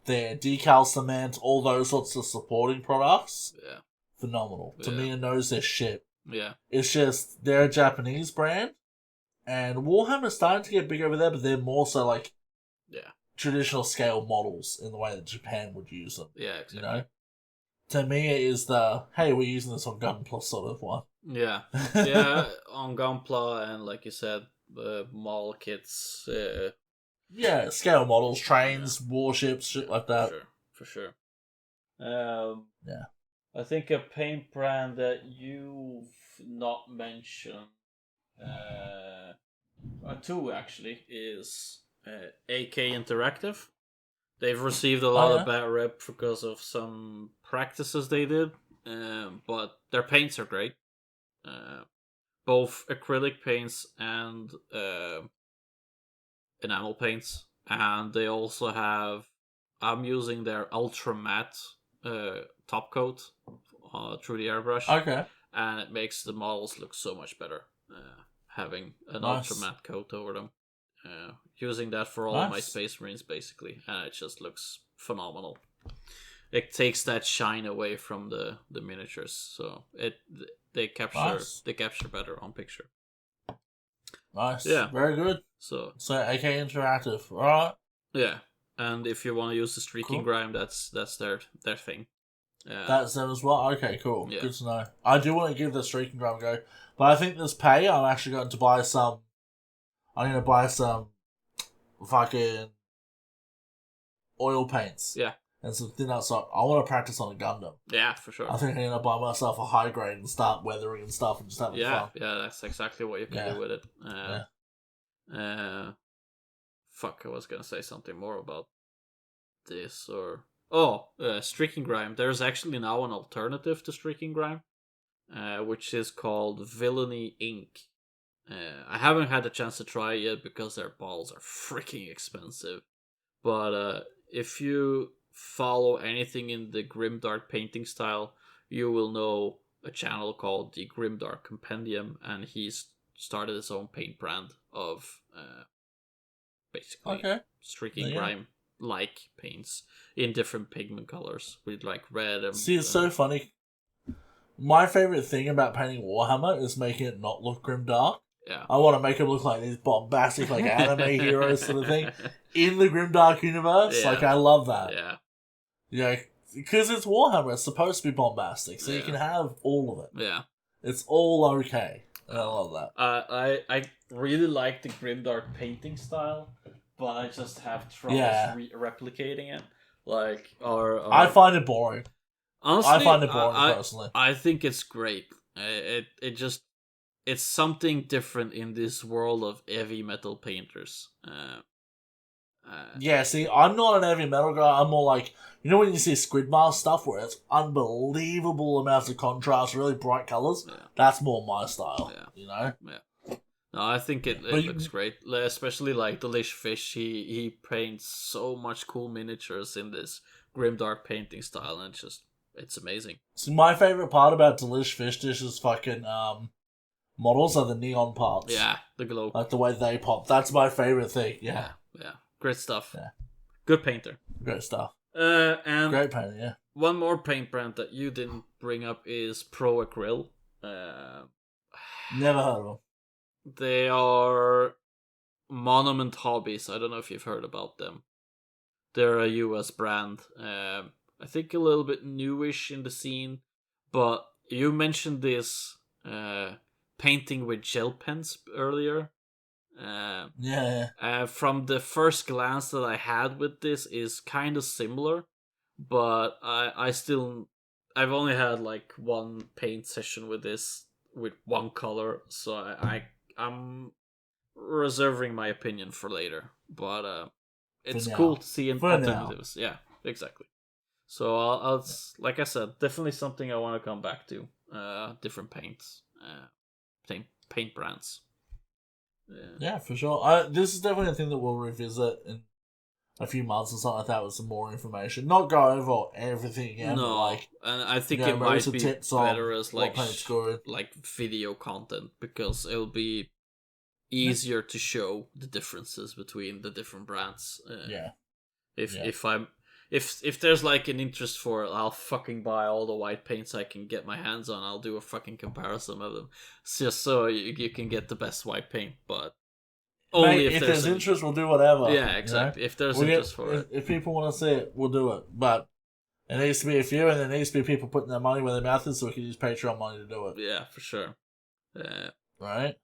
their decal cement, all those sorts of supporting products. Yeah. Phenomenal. Tamiya knows their shit. Yeah. It's just, they're a Japanese brand, and Warhammer's starting to get big over there, but they're more so like traditional scale models in the way that Japan would use them. Yeah, exactly. You know? Tamiya is the, hey, we're using this on Gunpla sort of one. Yeah. Yeah, on Gunpla, and like you said, model kits. Yeah, scale models, trains, warships, shit like that. For sure. Yeah. I think a paint brand that you've not mentioned two actually, is AK Interactive. They've received a lot of bad rep because of some practices they did, but their paints are great. Both acrylic paints and enamel paints, and they also have. I'm using their ultra matte top coat through the airbrush. Okay. And it makes the models look so much better having an Nice. ultra matte coat over them. Using that for all of my Space Marines, basically, and it just looks phenomenal. It takes that shine away from the miniatures, so they capture better on picture. Nice. Yeah. Very good. So AK Interactive, alright. Yeah, and if you want to use the streaking grime, that's their thing. That's them as well. Okay, cool. Yeah. Good to know. I do want to give the streaking grime a go, but I think this pay, I'm actually going to buy some. I'm going to buy some fucking oil paints. Yeah. And some thin outside. I want to practice on a Gundam. Yeah, for sure. I think I'm going to buy myself a high grade and start weathering and stuff and just having fun. Yeah, that's exactly what you can do with it. Fuck, I was going to say something more about this or... Streaking Grime. There's actually now an alternative to Streaking Grime, which is called Villainy Inc. I haven't had a chance to try it yet because their balls are freaking expensive. But if you follow anything in the Grimdark painting style, you will know a channel called the Grimdark Compendium, and he's started his own paint brand of basically Streaking Grime like paints in different pigment colors with like red and... See, it's so funny. My favorite thing about painting Warhammer is making it not look grimdark. Yeah. I want to make them look like these bombastic, like anime heroes sort of thing in the grimdark universe. Yeah. Like, I love that. Yeah. Yeah, because it's Warhammer, it's supposed to be bombastic, so you can have all of it. Yeah. It's all okay. And I love that. I really like the grimdark painting style, but I just have trouble replicating it. Like, I find it boring. Honestly, I find it boring personally. I think it's great. It's something different in this world of heavy metal painters. Yeah, see, I'm not an heavy metal guy. I'm more like, you know when you see Squidmask stuff where it's unbelievable amounts of contrast, really bright colours? Yeah. That's more my style, you know? Yeah. No, I think it looks great. Especially like Delish Fish, he paints so much cool miniatures in this grimdark painting style, and it's amazing. So my favourite part about Delish Fish Dish's fucking models are the neon parts. Yeah, the glow. Like the way they pop. That's my favourite thing, yeah. Great stuff. Yeah. Good painter. Great stuff. And great painter, yeah. One more paint brand that you didn't bring up is Pro Acryl. Never heard of them. They are Monument Hobbies. I don't know if you've heard about them. They're a US brand. I think a little bit newish in the scene. But you mentioned this painting with gel pens earlier. From the first glance that I had with this is kind of similar, but I've only had like one paint session with this with one color, so I'm reserving my opinion for later. But it's cool to see alternatives. Yeah, exactly. So I'll like I said, definitely something I want to come back to. Different paints, paint brands. Yeah, for sure. This is definitely a thing that we'll revisit in a few months or something like that with some more information. Not go over everything again. No, but like, and I think it might be better as like video content because it'll be easier to show the differences between the different brands. If there's like an interest for it, I'll fucking buy all the white paints I can get my hands on. I'll do a fucking comparison of them, just so you can get the best white paint. But only if there's interest, we'll do whatever. Yeah, exactly. You know? If there's interest for it, if people want to see it, we'll do it. But it needs to be a few, and there needs to be people putting their money where their mouth is, so we can use Patreon money to do it. Yeah, for sure. Right.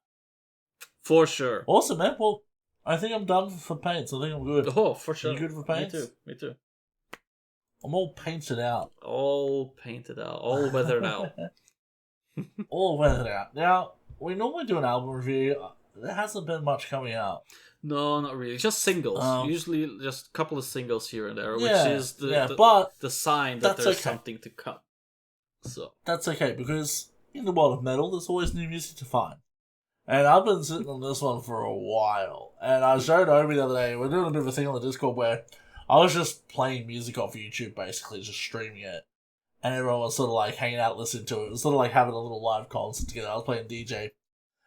For sure. Awesome, man. Well, I think I'm done for paints. I think I'm good. Oh, for sure. You good for paints? Me too. I'm all painted out. All painted out. All weathered out. All weathered out. Now, we normally do an album review. there hasn't been much coming out. No, not really. Just singles. Usually just a couple of singles here and there, which is but the sign that there's okay. something to come. So that's okay, because in the world of metal, there's always new music to find. And I've been sitting on this one for a while. And I showed Obi the other day, we're doing a bit of a thing on the Discord where I was just playing music off YouTube, basically, just streaming it. And everyone was sort of like hanging out listening to it. It was sort of like having a little live concert together. I was playing DJ.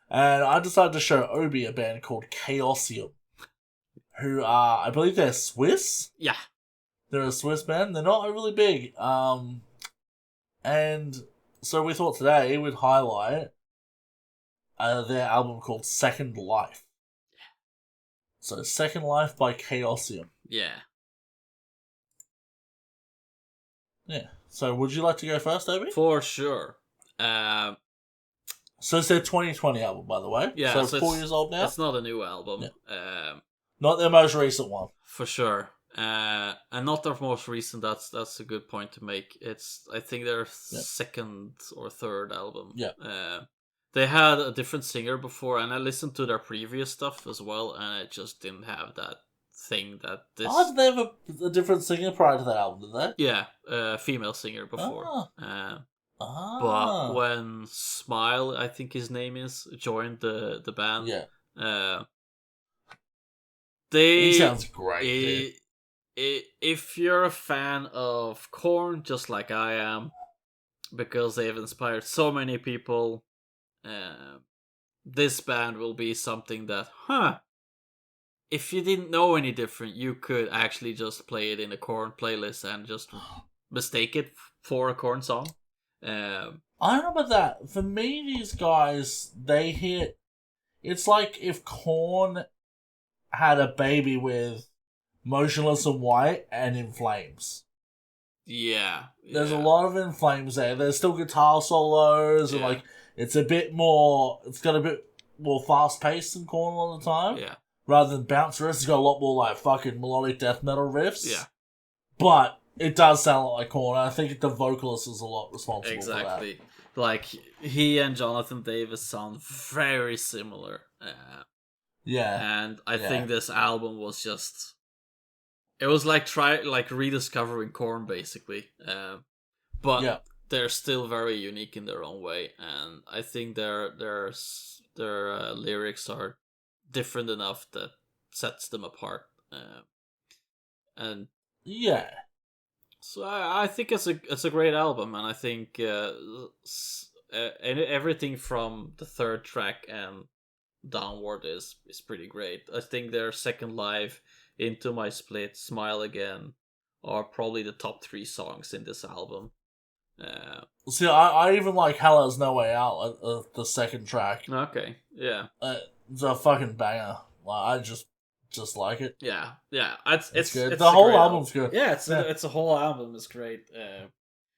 And I decided to show Obi a band called Chaoseum, who are, I believe they're Swiss? Yeah. They're a Swiss band. They're not really big. And so we thought today we'd highlight their album called Second Life. So Second Life by Chaosium. Yeah. Yeah. So would you like to go first, Obi? For sure. So it's their 2020 album, by the way. Yeah. So it's 4 years old now. It's not a new album. Yeah. Not their most recent one. For sure. And not their most recent. That's a good point to make. It's, I think, their second or third album. Yeah. They had a different singer before, and I listened to their previous stuff as well, and it just didn't have that thing that this... Oh, did they have a different singer prior to that album, did they? Yeah, female singer before. But when Smile, I think his name is, joined the band... Yeah. He sounds great, if you're a fan of Korn, just like I am, because they've inspired so many people... this band will be something that, if you didn't know any different, you could actually just play it in a Korn playlist and just mistake it for a Korn song. I don't know about that. For me, these guys, they hit... It's like if Korn had a baby with Motionless in White and In Flames. Yeah. There's a lot of In Flames there. There's still guitar solos and like... It's a bit more... It's got a bit more fast-paced than Korn all the time. Yeah. Rather than bounce riffs, it's got a lot more, like, fucking melodic death metal riffs. Yeah. But it does sound like Korn. I think the vocalist is a lot responsible for that. Exactly. Like, he and Jonathan Davis sound very similar. Yeah. And I think this album was just... It was like rediscovering Korn, basically. But... Yeah. They're still very unique in their own way, and I think their lyrics are different enough that sets them apart. And yeah, so I think it's a great album, and I think everything from the third track and downward is pretty great. I think their Second Life, Into My Split, Smile Again are probably the top 3 songs in this album. See, I even like Hell Has No Way Out, the second track. Okay, yeah. It's a fucking banger. Like, I just like it. Yeah. It's good. The whole album's good. Yeah, it's a whole album is great.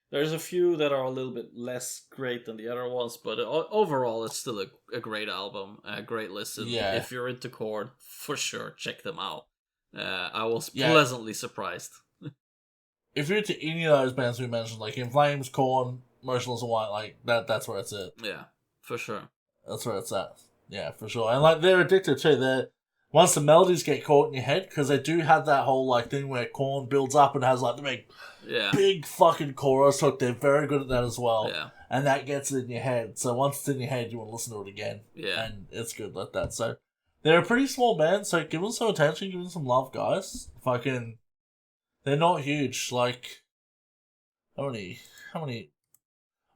There's a few that are a little bit less great than the other ones, but overall, it's still a great album, a great listen. Yeah. If you're into Korn, for sure, check them out. I was pleasantly surprised. If you're into any of those bands we mentioned, like In Flames, Korn, Motionless in White, like that's where it's at. Yeah, for sure. That's where it's at. Yeah, for sure. And like they're addicted too. Once the melodies get caught in your head, because they do have that whole like thing where Korn builds up and has like the big fucking chorus hook. They're very good at that as well. Yeah. And that gets it in your head. So once it's in your head, you want to listen to it again. Yeah. And it's good like that. So they're a pretty small band. So give them some attention, give them some love, guys. Fucking. They're not huge. Like, how many?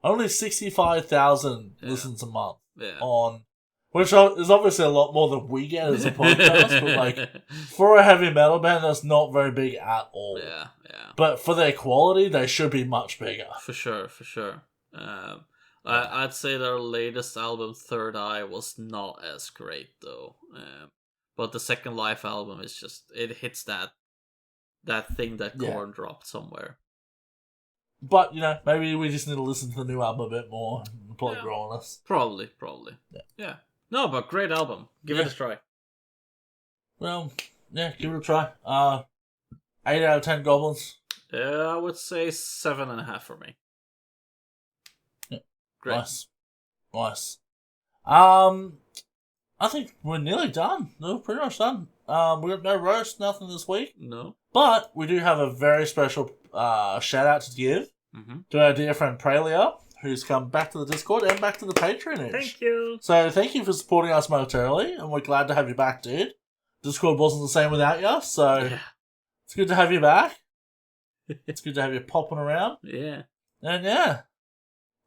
Only 65,000 listens a month on, which is obviously a lot more than we get as a podcast. But like, for a heavy metal band, that's not very big at all. Yeah. But for their quality, they should be much bigger. For sure. I'd say their latest album, Third Eye, was not as great though. But the Second Life album is just, it hits that thing that Korn dropped somewhere. But, maybe we just need to listen to the new album a bit more and probably grow on us. Probably. Yeah. No, but great album. Give it a try. Well, yeah, give it a try. 8 out of 10 goblins. I would say 7.5 for me. Yeah. Great. Nice. I think we're nearly done. We're pretty much done. We got no roast, nothing this week. No. But we do have a very special shout out to give to our dear friend Pralia, who's come back to the Discord and back to the patronage. Thank you. So thank you for supporting us momentarily, and we're glad to have you back, dude. Discord wasn't the same without you, so it's good to have you back. It's good to have you popping around. Yeah. And yeah,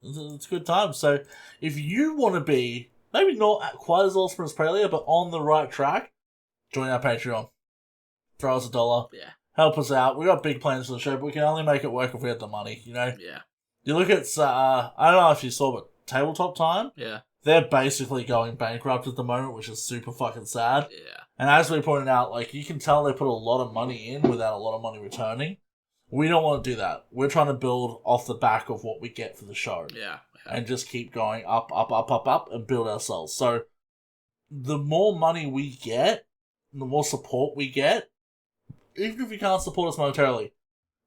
it's a good time. So if you want to be, maybe not quite as awesome as Pralia, but on the right track, join our Patreon. Throw us $1. Yeah. Help us out. We got big plans for the show, but we can only make it work if we have the money, you know? Yeah. You look at, I don't know if you saw, but Tabletop Time, Yeah. they're basically going bankrupt at the moment, which is super fucking sad. Yeah. And as we pointed out, like, you can tell they put a lot of money in without a lot of money returning. We don't want to do that. We're trying to build off the back of what we get for the show. Yeah. And just keep going up, and build ourselves. So, the more money we get, the more support we get, even if you can't support us monetarily,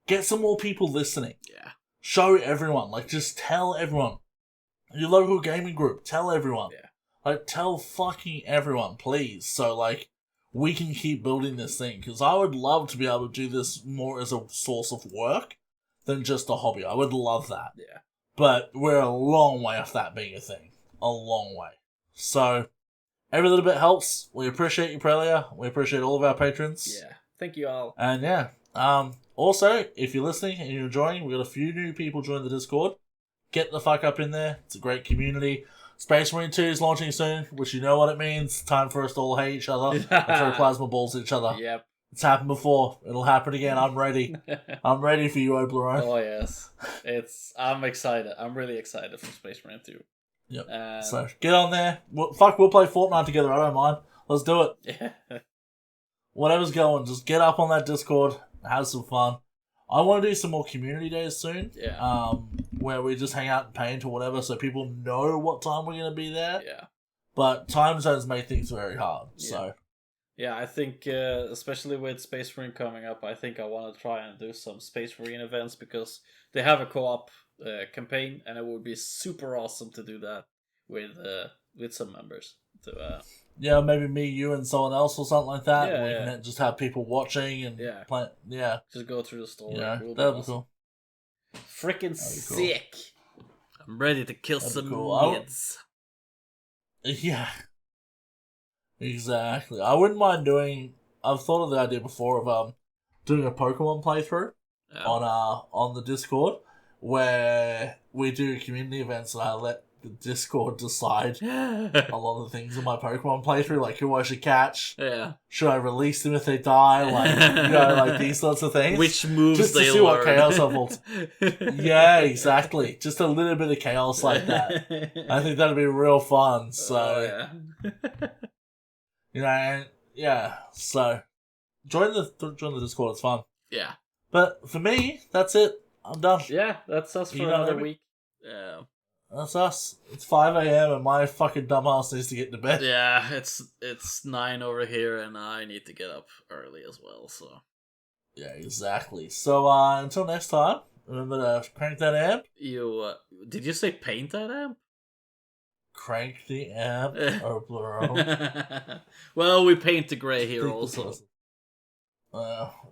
get some more people listening. Yeah. Show everyone. Like, just tell everyone. Your local gaming group, tell everyone. Yeah. Like, tell fucking everyone, please. So, like, we can keep building this thing. Because I would love to be able to do this more as a source of work than just a hobby. I would love that. Yeah. But we're a long way off that being a thing. A long way. So, every little bit helps. We appreciate you, Prelia. We appreciate all of our patrons. Yeah. Thank you all. And yeah. Also, if you're listening and you're enjoying, we've got a few new people join the Discord. Get the fuck up in there. It's a great community. Space Marine 2 is launching soon, which you know what it means. Time for us to all hate each other and throw plasma balls at each other. Yep. It's happened before. It'll happen again. I'm ready. I'm ready for you, Obleron. Oh, yes. I'm excited. I'm really excited for Space Marine 2. Yep. So, get on there. We'll play Fortnite together. I don't mind. Let's do it. Yeah. Whatever's going, just get up on that Discord. Have some fun. I want to do some more community days soon. Yeah. Where we just hang out and paint or whatever, so people know what time we're going to be there. Yeah. But time zones make things very hard. Yeah. So. Yeah, I think, especially with Space Marine coming up, I think I want to try and do some Space Marine events because they have a co-op campaign, and it would be super awesome to do that with some members. Yeah, maybe me, you, and someone else or something like that. Yeah, we can just have people watching and play. Yeah. Just go through the story. Yeah, that'd be awesome. Cool. Freaking sick. I'm ready to kill some kids. Yeah. Exactly. I wouldn't mind doing. I've thought of the idea before of doing a Pokemon playthrough on the Discord where we do community events and I let the Discord decide a lot of the things in my Pokemon playthrough, like who I should catch. Yeah. Should I release them if they die? Like like these sorts of things. Which moves just to they see learn. what chaos unfolds. Yeah, exactly. Just a little bit of chaos like that. I think that'd be real fun. So and yeah. So join the Discord. It's fun. Yeah. But for me, that's it. I'm done. Yeah, that's us for another week. Yeah. That's us. It's 5 a.m. and my fucking dumbass needs to get to bed. Yeah, it's 9 over here and I need to get up early as well, so. Yeah, exactly. So until next time, remember to crank that amp. Did you say paint that amp? Crank the amp, Obleron. Well, we paint the grey here also.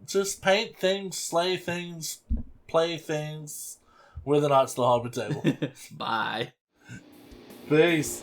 Just paint things, slay things, play things. We're the Knights of the Hybrid Table. Bye. Peace.